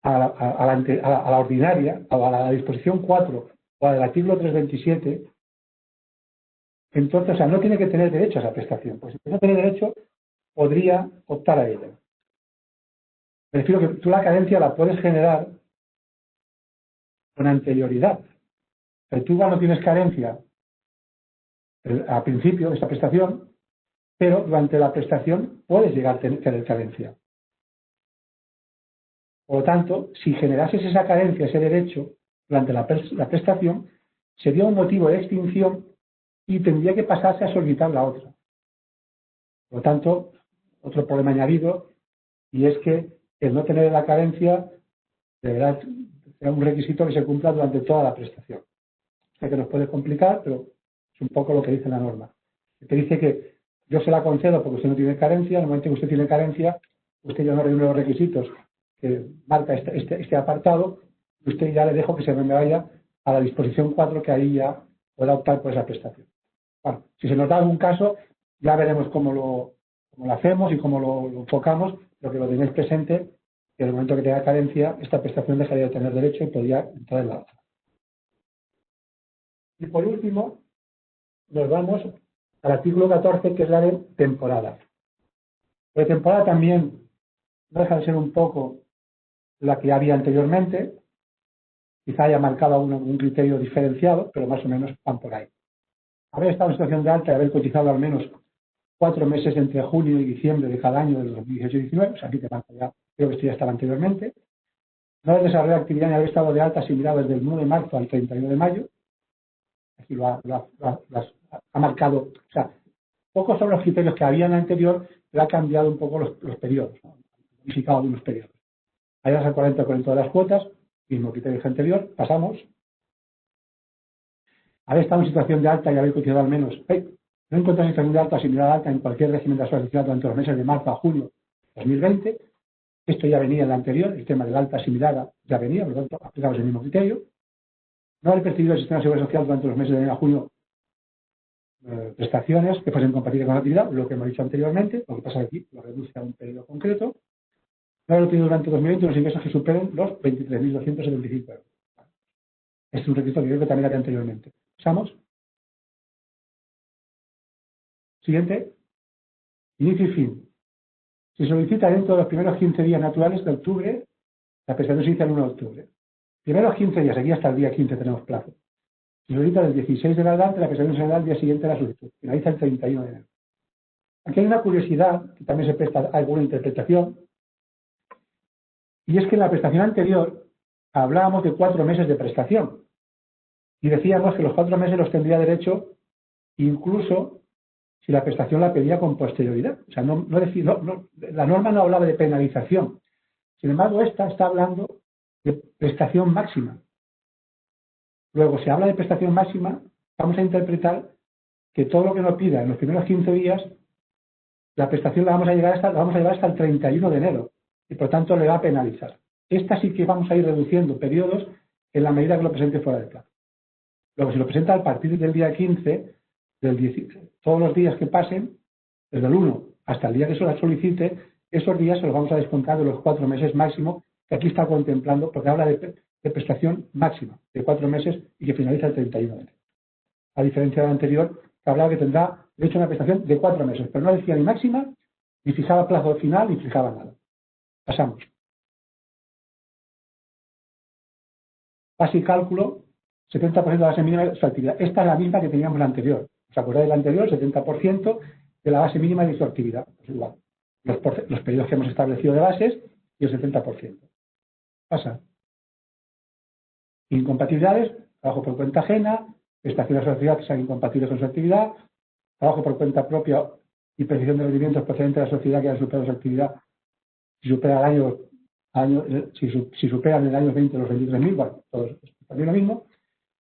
a la ordinaria, a la disposición 4 o al artículo 327, entonces, o sea, no tiene que tener derecho a esa prestación. Pues si no tiene derecho, podría optar a ella. Me refiero que tú la carencia la puedes generar con anterioridad. Pero tú no tienes carencia al principio de esta prestación, pero durante la prestación puedes llegar a tener carencia. Por lo tanto, si generases esa carencia, ese derecho, durante la prestación, sería un motivo de extinción y tendría que pasarse a solicitar la otra. Por lo tanto, otro problema añadido, y es que el no tener la carencia deberá ser un requisito que se cumpla durante toda la prestación. Sé que nos puede complicar, pero es un poco lo que dice la norma. Que dice que yo se la concedo porque usted no tiene carencia, en el momento que usted tiene carencia, usted ya no reúne los requisitos que marca este apartado, y usted ya le dejo que se me vaya a la disposición 4, que ahí ya pueda optar por esa prestación. Bueno, si se nos da algún caso, ya veremos cómo lo hacemos y cómo lo enfocamos, pero que lo tenéis presente, que en el momento que tenga carencia, esta prestación dejaría de tener derecho y podría entrar en la otra. Y por último, nos vamos al artículo 14, que es la de temporada. La de temporada también no deja de ser un poco la que había anteriormente, quizá haya marcado un criterio diferenciado, pero más o menos van por ahí. Haber estado en situación de alta y haber cotizado al menos 4 meses entre junio y diciembre de cada año del 2018 y 2019, o sea, aquí te marca ya, creo que esto ya estaba anteriormente. No haber desarrollado actividad ni haber estado de alta asimilado desde el 9 de marzo al 31 de mayo. Aquí lo ha marcado, o sea, pocos son los criterios que había en el anterior, pero ha cambiado un poco los periodos, ¿no? Ha modificado algunos periodos. Ahí vas al 40% de las cuotas, mismo criterio que anterior, pasamos. Haber estado en situación de alta y haber cotizado al menos, no encontrar situación de alta similar a alta en cualquier régimen de asociación durante los meses de marzo a junio de 2020. Esto ya venía en la anterior, el tema del alta asimilada ya venía, por lo tanto, aplicamos el mismo criterio. No haber percibido el sistema de seguridad social durante los meses de enero a junio prestaciones que fuesen compatibles con la actividad, lo que hemos dicho anteriormente, lo que pasa aquí lo reduce a un periodo concreto. No haber obtenido durante 2020 unos ingresos que superen los 23.275 euros. Este es un requisito que creo que también había anteriormente. Pasamos. Siguiente. Inicio y fin. Se solicita dentro de los primeros 15 días naturales de octubre, la prestación se inicia el 1 de octubre. Primeros 15 días, aquí hasta el día 15 tenemos plazo. Se solicita del 16 de adelante, la prestación se da al día siguiente de la solicitud. Finaliza el 31 de enero. Aquí hay una curiosidad, que también se presta a alguna interpretación, y es que en la prestación anterior hablábamos de 4 meses de prestación. Y decíamos que los 4 meses los tendría derecho incluso si la prestación la pedía con posterioridad. O sea, la norma no hablaba de penalización. Sin embargo, esta está hablando de prestación máxima. Luego, si habla de prestación máxima, vamos a interpretar que todo lo que nos pida en los primeros 15 días, la prestación la vamos a llevar hasta el 31 de enero y por tanto le va a penalizar. Esta sí que vamos a ir reduciendo periodos en la medida que lo presente fuera de plazo. Luego, si lo presenta a partir del día 15, todos los días que pasen, desde el 1 hasta el día que se la solicite, esos días se los vamos a descontar de los 4 meses máximo que aquí está contemplando, porque habla de prestación máxima de 4 meses y que finaliza el 31 de enero. A diferencia del anterior, que hablaba que tendrá derecho a una prestación de 4 meses, pero no decía ni máxima, ni fijaba plazo final, ni fijaba nada. Pasamos. Base y cálculo, 70% de la base mínima de su actividad. Esta es la misma que teníamos la anterior. ¿Os acordáis de la anterior? 70% de la base mínima de su actividad. Pues igual. Los periodos que hemos establecido de bases y el 70%. Pasa. Incompatibilidades, trabajo por cuenta ajena, prestaciones a la sociedad que sean incompatibles con su actividad, trabajo por cuenta propia y percepción de rendimientos procedentes de la sociedad que haya superado su actividad. Si supera si superan en el año 20 los 23.000, bueno, todo es también lo mismo.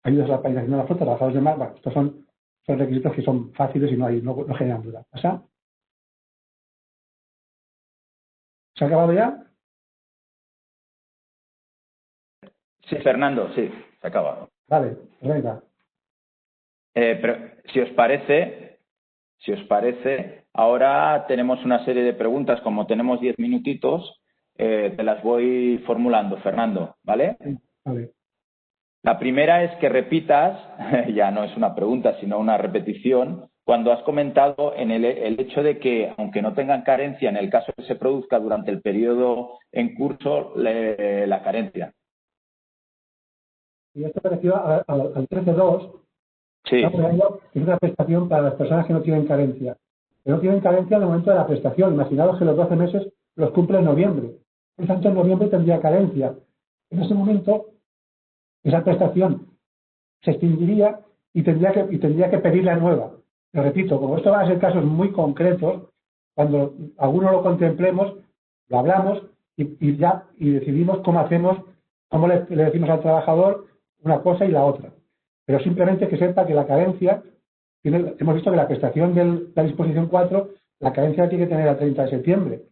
Ayudas a la paginación de la flota, trabajadores de mar, bueno, estos son requisitos que son fáciles y no generan duda. ¿Pasa? ¿Se ha acabado ya? Sí, Fernando, sí, se ha acabado. Vale, pues venga. Pero si os parece, ahora tenemos una serie de preguntas, como tenemos 10 minutitos, te las voy formulando, Fernando, ¿vale? Vale. La primera es que repitas, ya no es una pregunta, sino una repetición, cuando has comentado en el hecho de que, aunque no tengan carencia, en el caso que se produzca durante el periodo en curso, la carencia. Y esto parecido al 13.2, Sí, estamos hablando que es una prestación para las personas que no tienen carencia. Que no tienen carencia en el momento de la prestación. Imaginaos que los 12 meses los cumple en noviembre. Por tanto, en noviembre tendría carencia. En ese momento, esa prestación se extinguiría y tendría que pedir la nueva. Lo repito, como esto va a ser casos muy concretos, cuando alguno lo contemplemos, lo hablamos y decidimos cómo hacemos, cómo le decimos al trabajador una cosa y la otra. Pero simplemente que sepa que la carencia, hemos visto que la prestación de la disposición 4, la carencia la tiene que tener a 30 de septiembre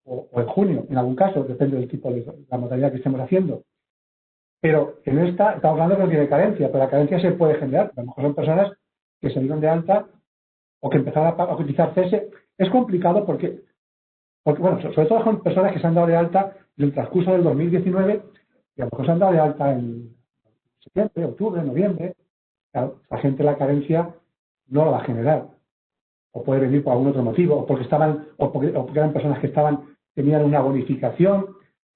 o en junio, en algún caso, depende del tipo de la modalidad que estemos haciendo. Pero en esta estamos hablando que no tiene carencia, pero la carencia se puede generar. A lo mejor son personas que se dieron de alta o que empezaron a utilizar CS. Es complicado porque, bueno, sobre todo son personas que se han dado de alta en el transcurso del 2019 y a lo mejor se han dado de alta en septiembre, octubre, noviembre. Claro, la gente la carencia no la va a generar. O puede venir por algún otro motivo, o porque eran personas que tenían una bonificación,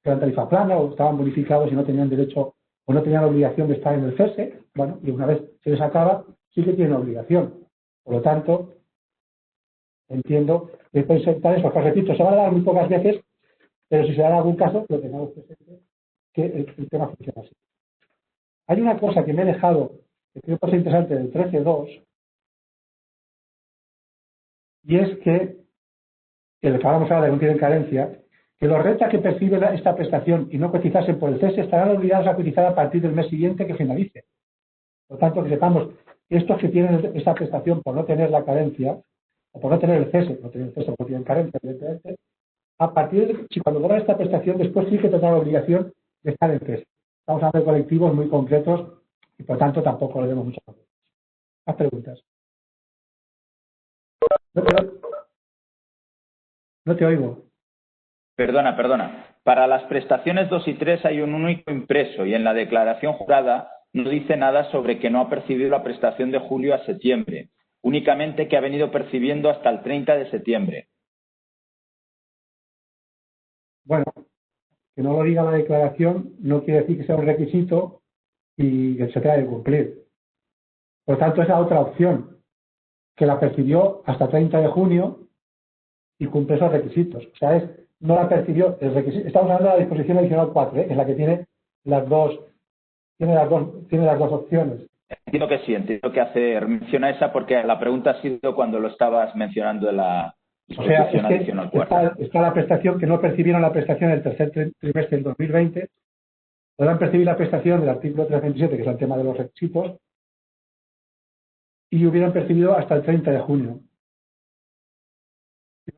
que eran tarifa plana, o estaban bonificados y no tenían derecho o no tenían obligación de estar en el cese. Bueno, y una vez se les acaba, sí que tienen obligación. Por lo tanto, entiendo que pueden ser tales, pues repito, se van a dar muy pocas veces, pero si se da en algún caso, lo tengamos presente, que el tema funciona así. Hay una cosa que me he dejado, que creo que es interesante del 13.2, y es que el que acabamos ahora de que no tienen carencia, que los rentas que perciben esta prestación y no cotizasen por el cese estarán obligados a cotizar a partir del mes siguiente que finalice. Por tanto, que sepamos que estos que tienen esta prestación por no tener la carencia, o por no tener el cese, no tienen cese, no tienen carencia, evidentemente, a partir de si cuando cobran esta prestación, después sí que tendrán la obligación de estar en cese. Estamos hablando de colectivos muy concretos y por tanto tampoco le demos muchas preguntas. Más preguntas. No te oigo. perdona. Para las prestaciones 2 y 3 hay un único impreso y en la declaración jurada no dice nada sobre que no ha percibido la prestación de julio a septiembre, únicamente que ha venido percibiendo hasta el 30 de septiembre. Bueno, que no lo diga la declaración no quiere decir que sea un requisito y que se tenga que cumplir. Por tanto, esa otra opción, que la percibió hasta 30 de junio y cumple esos requisitos. O sea, no la percibió el requisito. Estamos hablando de la disposición adicional 4, es la que tiene las dos opciones. Entiendo que sí, entiendo que menciona esa porque la pregunta ha sido cuando lo estabas mencionando de la disposición adicional 4. Está la prestación que no percibieron la prestación en el tercer trimestre del 2020, podrán percibir la prestación del artículo 327, que es el tema de los requisitos, y hubieran percibido hasta el 30 de junio.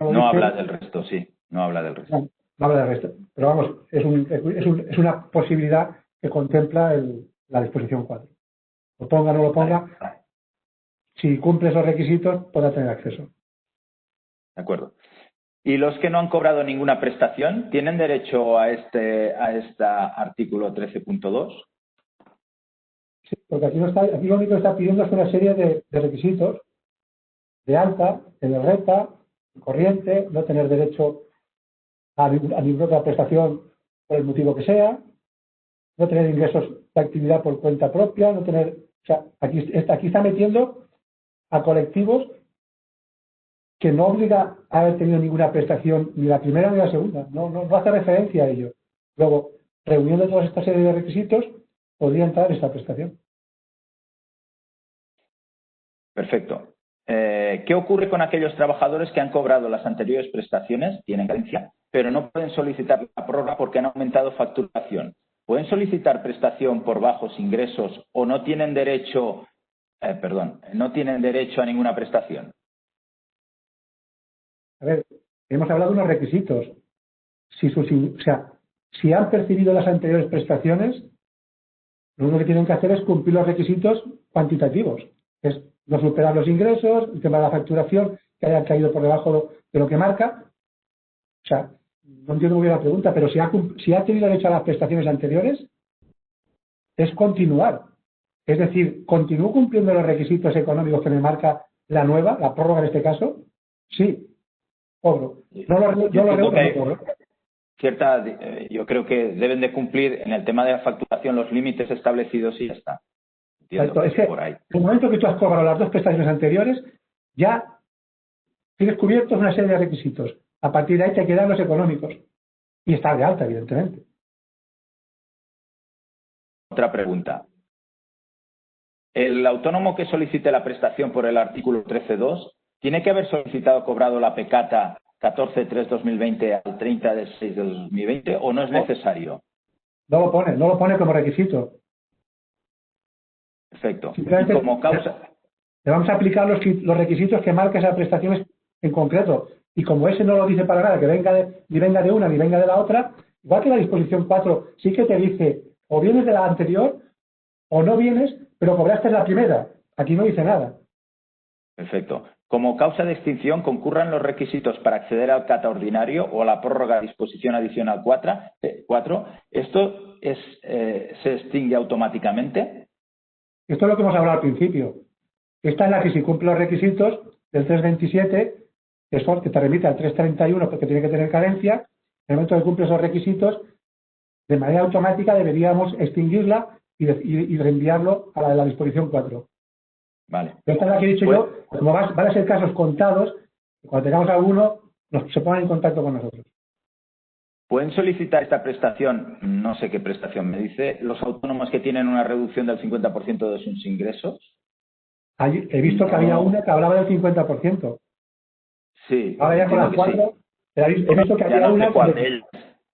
No habla del resto, sí, no habla del resto. No habla del resto, pero vamos, es una posibilidad que contempla la disposición 4. Lo ponga o no lo ponga, si cumple esos requisitos, podrá tener acceso. De acuerdo. ¿Y los que no han cobrado ninguna prestación tienen derecho a este artículo 13.2? Sí, porque aquí lo único que está pidiendo es una serie de requisitos de alta, tener renta, corriente, no tener derecho a ninguna otra prestación por el motivo que sea, no tener ingresos de actividad por cuenta propia, no tener. O sea, aquí está metiendo a colectivos que no obliga a haber tenido ninguna prestación, ni la primera ni la segunda, no hace referencia a ello. Luego, reuniendo toda esta serie de requisitos, podría entrar esta prestación. Perfecto. ¿Qué ocurre con aquellos trabajadores que han cobrado las anteriores prestaciones, tienen carencia, pero no pueden solicitar la prórroga porque han aumentado facturación? ¿Pueden solicitar prestación por bajos ingresos o no tienen derecho, no tienen derecho a ninguna prestación? A ver, hemos hablado de unos requisitos. Si han percibido las anteriores prestaciones, lo único que tienen que hacer es cumplir los requisitos cuantitativos. Es no superar los ingresos, el tema de la facturación, que haya caído por debajo de lo que marca. O sea, no entiendo muy bien la pregunta, pero si ha tenido derecho a las prestaciones anteriores, es continuar. Es decir, ¿continúo cumpliendo los requisitos económicos que me marca la nueva, la prórroga en este caso? Sí, cobro. No lo cobro. Yo creo que deben de cumplir en el tema de la facturación los límites establecidos y ya está. Entiendo, es que por ahí. En el momento que tú has cobrado las dos prestaciones anteriores, ya tienes cubiertos una serie de requisitos. A partir de ahí te quedan los económicos. Y estar de alta, evidentemente. Otra pregunta. ¿El autónomo que solicite la prestación por el artículo 13.2 tiene que haber solicitado cobrado la pecata 14.3.2020 al 30/6/2020 o no es necesario? No lo pone como requisito. Perfecto. Y como causa. Le vamos a aplicar los requisitos que marca esas prestaciones en concreto. Y como ese no lo dice para nada, que ni venga de una ni venga de la otra, igual que la disposición 4 sí que te dice o vienes de la anterior o no vienes, pero cobraste la primera. Aquí no dice nada. Perfecto. Como causa de extinción concurran los requisitos para acceder al cata ordinario o a la prórroga disposición adicional 4. ¿Esto se extingue automáticamente? Esto es lo que hemos hablado al principio. Esta es la que si cumple los requisitos del 327, que te remite al 331 porque tiene que tener carencia, en el momento que cumple esos requisitos, de manera automática deberíamos extinguirla y reenviarlo a la de la disposición 4. Vale. Esta es la que he dicho yo, como van a ser casos contados, cuando tengamos alguno, se pongan en contacto con nosotros. ¿Pueden solicitar esta prestación? No sé qué prestación me dice. ¿Los autónomos que tienen una reducción del 50% de sus ingresos? He visto que había una que hablaba del 50%. Sí. Ahora ya con las 4, sí. He visto que había una.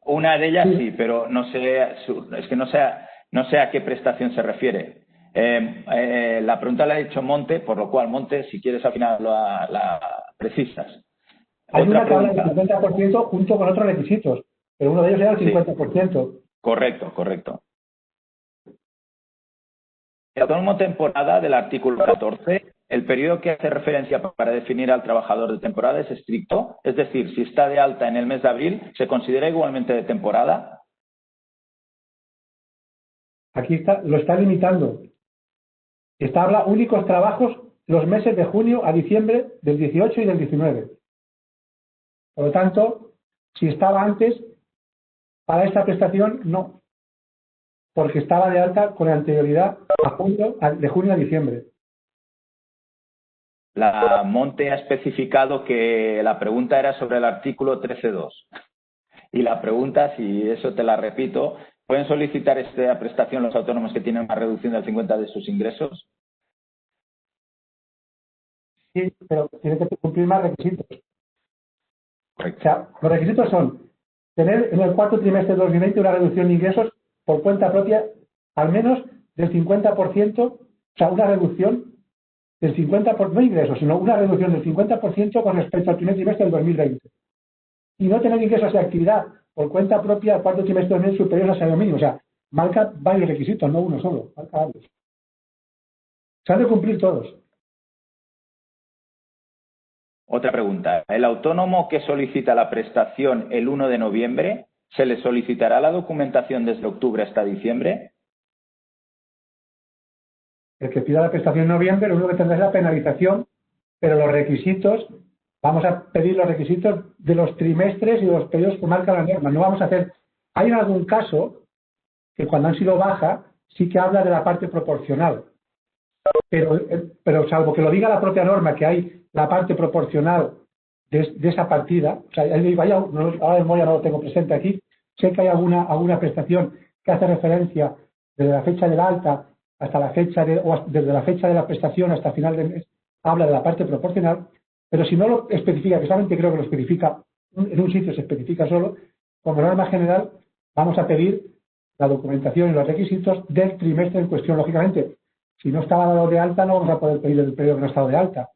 Una de ellas sí, pero no sé, es que no sé a qué prestación se refiere. La pregunta la ha hecho Monte, por lo cual, Monte, si quieres al final la precisas. Hay una que habla del 50% junto con otros requisitos, pero uno de ellos era el 50%. Sí. Correcto. El autónomo temporada del artículo 14, el periodo que hace referencia para definir al trabajador de temporada es estricto, es decir, si está de alta en el mes de abril, ¿se considera igualmente de temporada? Aquí lo está limitando. Habla únicos trabajos los meses de junio a diciembre del 18 y del 19. Por lo tanto, si estaba antes, para esta prestación, no. Porque estaba de alta con anterioridad de junio a diciembre. La Monte ha especificado que la pregunta era sobre el artículo 13.2. Y la pregunta, si eso te la repito, ¿pueden solicitar esta prestación los autónomos que tienen una reducción del 50% de sus ingresos? Sí, pero tienen que cumplir más requisitos. Correcto. O sea, los requisitos son tener en el cuarto trimestre de 2020 una reducción de ingresos por cuenta propia al menos del 50%, o sea, una reducción del 50%, no ingresos, sino una reducción del 50% con respecto al primer trimestre del 2020. Y no tener ingresos de actividad por cuenta propia al cuarto trimestre del 2020 superior al salario mínimo. O sea, marca varios requisitos, no uno solo, marca varios. Se han de cumplir todos. Otra pregunta. ¿El autónomo que solicita la prestación el 1 de noviembre, se le solicitará la documentación desde octubre hasta diciembre? El que pida la prestación en noviembre, lo único que tendrá es la penalización, pero los requisitos, vamos a pedir los requisitos de los trimestres y de los periodos que marca la norma. No vamos a hacer. Hay en algún caso que cuando han sido baja, sí que habla de la parte proporcional. Pero salvo que lo diga la propia norma, que hay la parte proporcional de esa partida, o sea, ahora de memoria no lo tengo presente aquí, sé que hay alguna prestación que hace referencia desde la fecha del alta hasta la fecha desde la fecha de la prestación hasta final del mes, habla de la parte proporcional, pero si no lo especifica, que solamente creo que lo especifica, en un sitio se especifica solo, como norma general, vamos a pedir la documentación y los requisitos del trimestre en cuestión, lógicamente. Si no estaba dado de alta, no vamos a poder pedir del periodo que no ha estado de alta.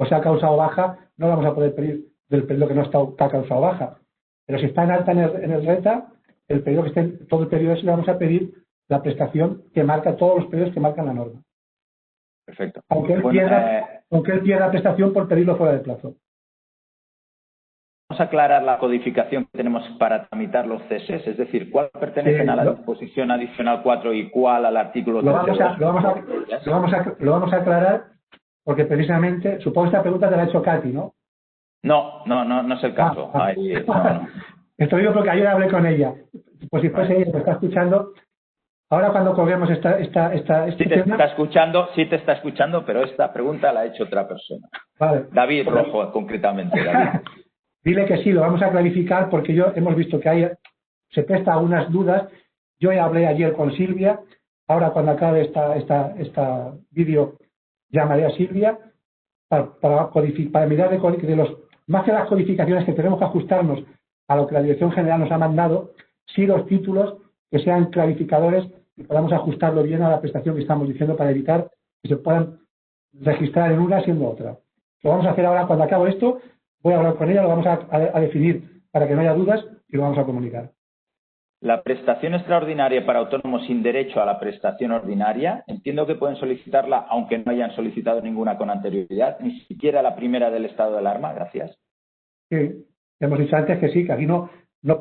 O se ha causado baja, no vamos a poder pedir del periodo que no ha causado baja. Pero si está en alta en el RETA, el periodo que esté, todo el periodo ese, le vamos a pedir la prestación que marca todos los periodos que marcan la norma. Perfecto. Aunque él pierda prestación por pedirlo fuera de plazo. Vamos a aclarar la codificación que tenemos para tramitar los ceses, es decir, cuál pertenecen a la disposición adicional 4 y cuál al artículo 3. Lo vamos a aclarar porque precisamente, supongo que esta pregunta te la ha hecho Katy, ¿no? No es el caso. No. Esto digo porque ayer hablé con ella. Pues si fuese ella que está escuchando, ahora cuando colguemos este sí te está escuchando, pero esta pregunta la ha hecho otra persona. Vale. David Rojo, concretamente. David. Dile que sí, lo vamos a clarificar porque hemos visto que se presta algunas dudas. Yo hablé ayer con Silvia. Ahora cuando acabe esta vídeo llamaré a Silvia para mirar de los más que las codificaciones que tenemos que ajustarnos a lo que la Dirección General nos ha mandado, sí los títulos que sean clarificadores y podamos ajustarlo bien a la prestación que estamos diciendo para evitar que se puedan registrar en una siendo otra. Lo vamos a hacer ahora cuando acabe esto. Voy a hablar con ella, lo vamos a definir para que no haya dudas y lo vamos a comunicar. La prestación extraordinaria para autónomos sin derecho a la prestación ordinaria, entiendo que pueden solicitarla aunque no hayan solicitado ninguna con anterioridad, ni siquiera la primera del estado de alarma. Gracias. Sí, hemos dicho antes que sí, que aquí no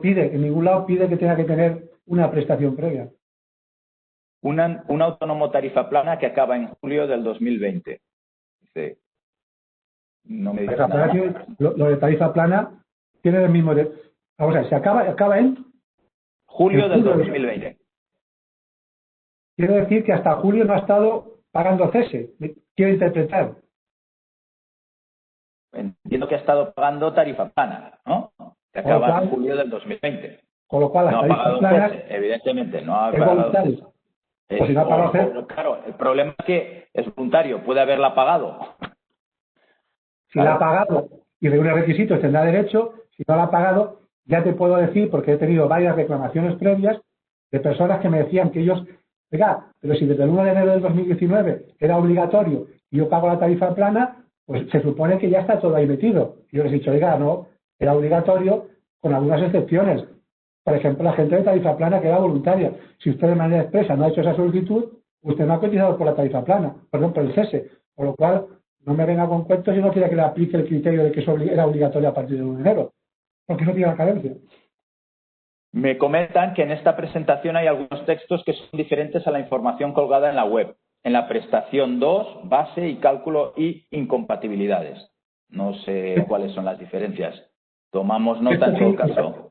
pide, en ningún lado pide que tenga que tener una prestación previa. Un autónomo tarifa plana que acaba en julio del 2020. Dice, no me digas nada. Lo de tarifa plana tiene el mismo... Vamos a ver, se acaba en... Julio del 2020. Quiere decir que hasta julio no ha estado pagando cese. Quiero interpretar. Entiendo que ha estado pagando tarifa plana, ¿no? Que acaba en julio del 2020. Con lo cual, las tarifas planas... Evidentemente, no ha es pagado... voluntario. Pues si no ha pagado cese... Claro, el problema es que es voluntario. Puede haberla pagado. Si la ha pagado y reúne requisitos tendrá derecho. Si no la ha pagado, ya te puedo decir, porque he tenido varias reclamaciones previas de personas que me decían que ellos, oiga, pero si desde el 1 de enero del 2019 era obligatorio y yo pago la tarifa plana, pues se supone que ya está todo ahí metido. Y yo les he dicho, oiga, no, era obligatorio con algunas excepciones. Por ejemplo, la gente de tarifa plana que era voluntaria. Si usted de manera expresa no ha hecho esa solicitud, usted no ha cotizado por la tarifa plana, perdón, por el cese. Por lo cual, no me venga con cuentos y no quiera que le aplique el criterio de que eso era obligatorio a partir del 1 de enero. Porque no tiene la cadencia. Me comentan que en esta presentación hay algunos textos que son diferentes a la información colgada en la web. En la prestación 2, base y cálculo y incompatibilidades. No sé cuáles son las diferencias. Tomamos nota en todo caso.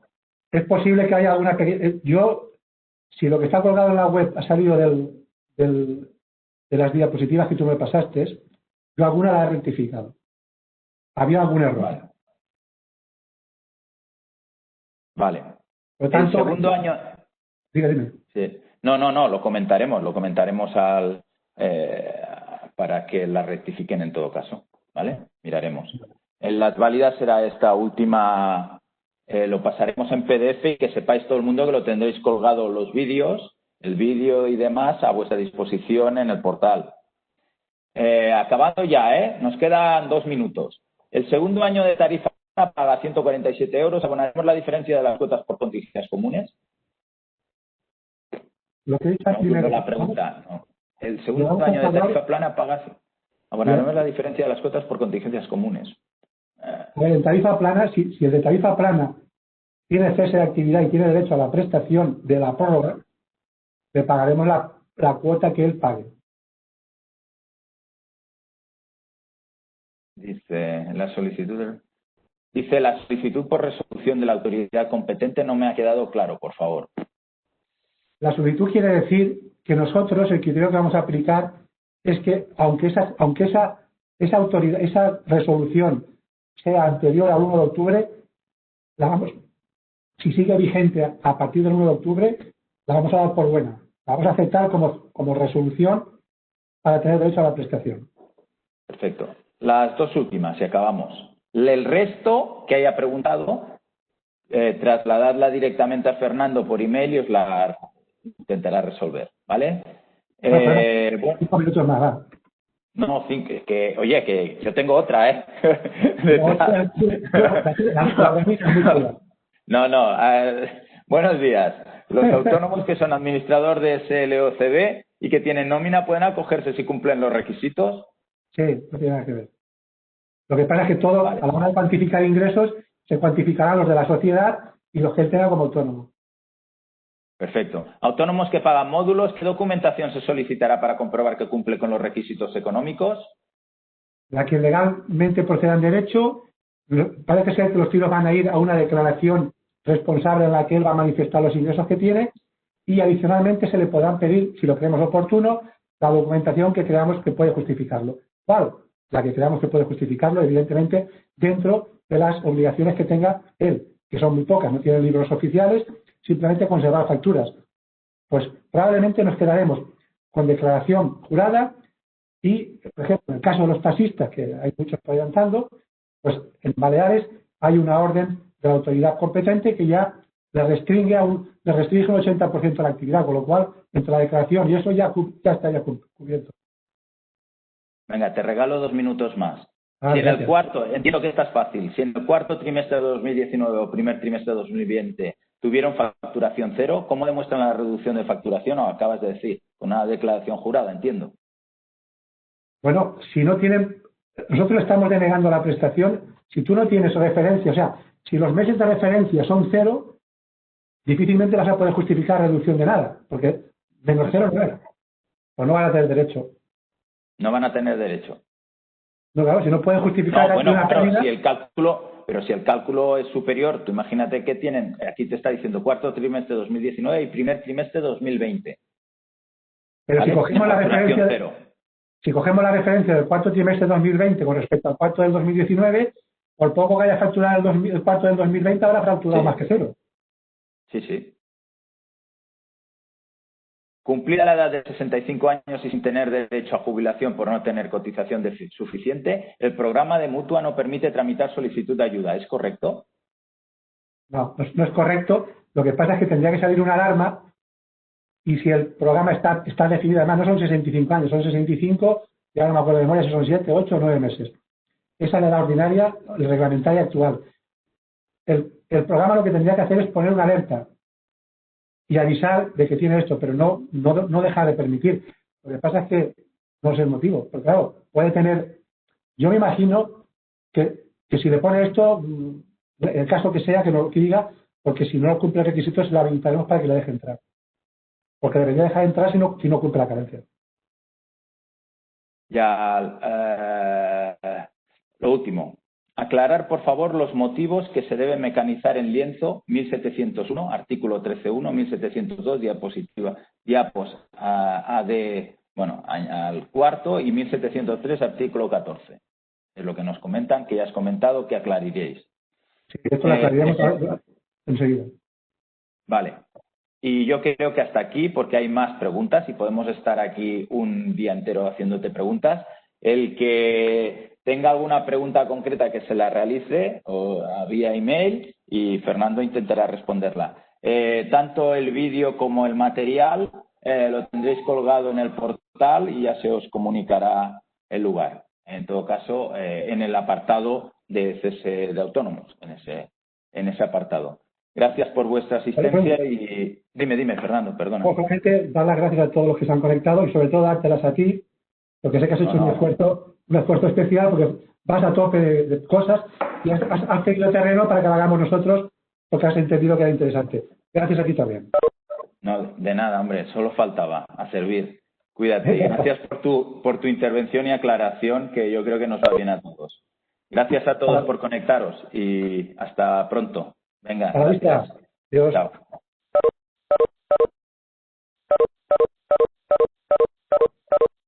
Es posible que haya alguna... si lo que está colgado en la web ha salido de las diapositivas que tú me pasaste, yo alguna la he rectificado. Había algún error. Vale. Por tanto, el segundo año... Dime. Sí. No, lo comentaremos para que la rectifiquen en todo caso, ¿vale? Miraremos. En las válidas será esta última, lo pasaremos en PDF y que sepáis todo el mundo que lo tendréis colgado los vídeos, el vídeo y demás a vuestra disposición en el portal. Acabando ya, nos quedan 2 minutos. El segundo año de tarifa paga 147 euros, abonaremos la diferencia de las cuotas por contingencias comunes. Lo que dice primero, la pregunta, no. El segundo año de tarifa plana abonaremos la diferencia de las cuotas por contingencias comunes. En tarifa plana, si el de tarifa plana tiene cese de actividad y tiene derecho a la prestación de la prórroga, le pagaremos la cuota que él pague. Dice la solicitud por resolución de la autoridad competente no me ha quedado claro, por favor. La solicitud quiere decir que nosotros el criterio que vamos a aplicar es que aunque esa resolución sea anterior al 1 de octubre, si sigue vigente a partir del 1 de octubre, la vamos a dar por buena. La vamos a aceptar como resolución para tener derecho a la prestación. Perfecto. Las 2 últimas y acabamos. El resto que haya preguntado, trasladadla directamente a Fernando por email y os la intentará resolver, ¿vale? 5 minutos más, va. No, oye, que yo tengo otra, ¿eh? No. Buenos días. Los autónomos que son administrador de SLOCB y que tienen nómina pueden acogerse si cumplen los requisitos? Sí, no tiene nada que ver. Lo que pasa es que todo, Vale. a la hora de cuantificar ingresos, se cuantificarán los de la sociedad y los que él tenga como autónomo. Perfecto. Autónomos que pagan módulos, ¿qué documentación se solicitará para comprobar que cumple con los requisitos económicos? La que legalmente proceda en derecho, parece ser que los tiros van a ir a una declaración responsable en la que él va a manifestar los ingresos que tiene y adicionalmente se le podrán pedir, si lo creemos oportuno, la documentación que creamos que puede justificarlo. Claro, la que creamos que puede justificarlo, evidentemente, dentro de las obligaciones que tenga él, que son muy pocas, no tiene libros oficiales, simplemente conservar facturas. Pues probablemente nos quedaremos con declaración jurada y, por ejemplo, en el caso de los taxistas, que hay muchos que vayan dando, pues en Baleares hay una orden de la autoridad competente que ya le restringe un 80% de la actividad, con lo cual, entre la declaración y eso ya estaría cubierto. Venga, te regalo 2 minutos más. Si en Gracias. el cuarto, entiendo que esta es fácil, si en el cuarto trimestre de 2019 o primer trimestre de 2020 tuvieron facturación cero, ¿cómo demuestran la reducción de facturación? O acabas de decir, con una declaración jurada, entiendo. Bueno, si no tienen, nosotros estamos denegando la prestación, si tú no tienes referencia, o sea, si los meses de referencia son cero, difícilmente vas a poder justificar reducción de nada, porque menos cero no es, pues no van a tener derecho. No van a tener derecho. No, claro, si no pueden justificar No, bueno, una pero pérdida. si el cálculo es superior, tú imagínate que tienen, aquí te está diciendo cuarto trimestre de 2019 y primer trimestre de 2020. Pero ¿Vale? si cogemos la Facturación referencia, cero. si cogemos la referencia del cuarto trimestre de 2020 con respecto al cuarto del 2019, por poco que haya facturado el cuarto del 2020, habrá facturado Sí. más que cero. Sí, sí. Cumplida la edad de 65 años y sin tener derecho a jubilación por no tener cotización suficiente, el programa de mutua no permite tramitar solicitud de ayuda. ¿Es correcto? No, no es correcto. Lo que pasa es que tendría que salir una alarma y si el programa está definido, además no son 65 años, son 65, ya no me acuerdo de memoria si son 7, 8 o 9 meses. Esa es la edad ordinaria, el reglamentaria actual. El programa lo que tendría que hacer es poner una alerta y avisar de que tiene esto, pero no dejar de permitir. Lo que pasa es que no sé el motivo, porque claro, puede tener, yo me imagino que si le pone esto, el caso que sea, que no que diga, porque si no cumple requisitos, la habilitaremos para que le deje entrar. Porque debería dejar entrar si no cumple la carencia. Ya, lo último. Aclarar, por favor, los motivos que se deben mecanizar en lienzo 1701, artículo 13.1, 1702, diapos al cuarto y 1703, artículo 14. Es lo que nos comentan, que ya has comentado, que aclariréis. Sí, esto lo aclariremos enseguida. Vale. Y yo creo que hasta aquí, porque hay más preguntas y podemos estar aquí un día entero haciéndote preguntas. El que tenga alguna pregunta concreta que se la realice o vía email y Fernando intentará responderla. Tanto el vídeo como el material lo tendréis colgado en el portal y ya se os comunicará el lugar. En todo caso, en el apartado de cese de autónomos, en ese apartado. Gracias por vuestra asistencia y dime, Fernando, perdona. Solamente dar las gracias a todos los que se han conectado y sobre todo dártelas a ti, porque sé que has hecho un esfuerzo especial porque vas a tope de cosas y has tenido terreno para que lo hagamos nosotros porque has entendido que era interesante. Gracias a ti también. No, de nada, hombre, solo faltaba a servir. Cuídate y gracias por tu intervención y aclaración que yo creo que nos va bien a todos. Gracias a todos por conectaros y hasta pronto. Venga, Hasta la vista. gracias. Adiós. Chao.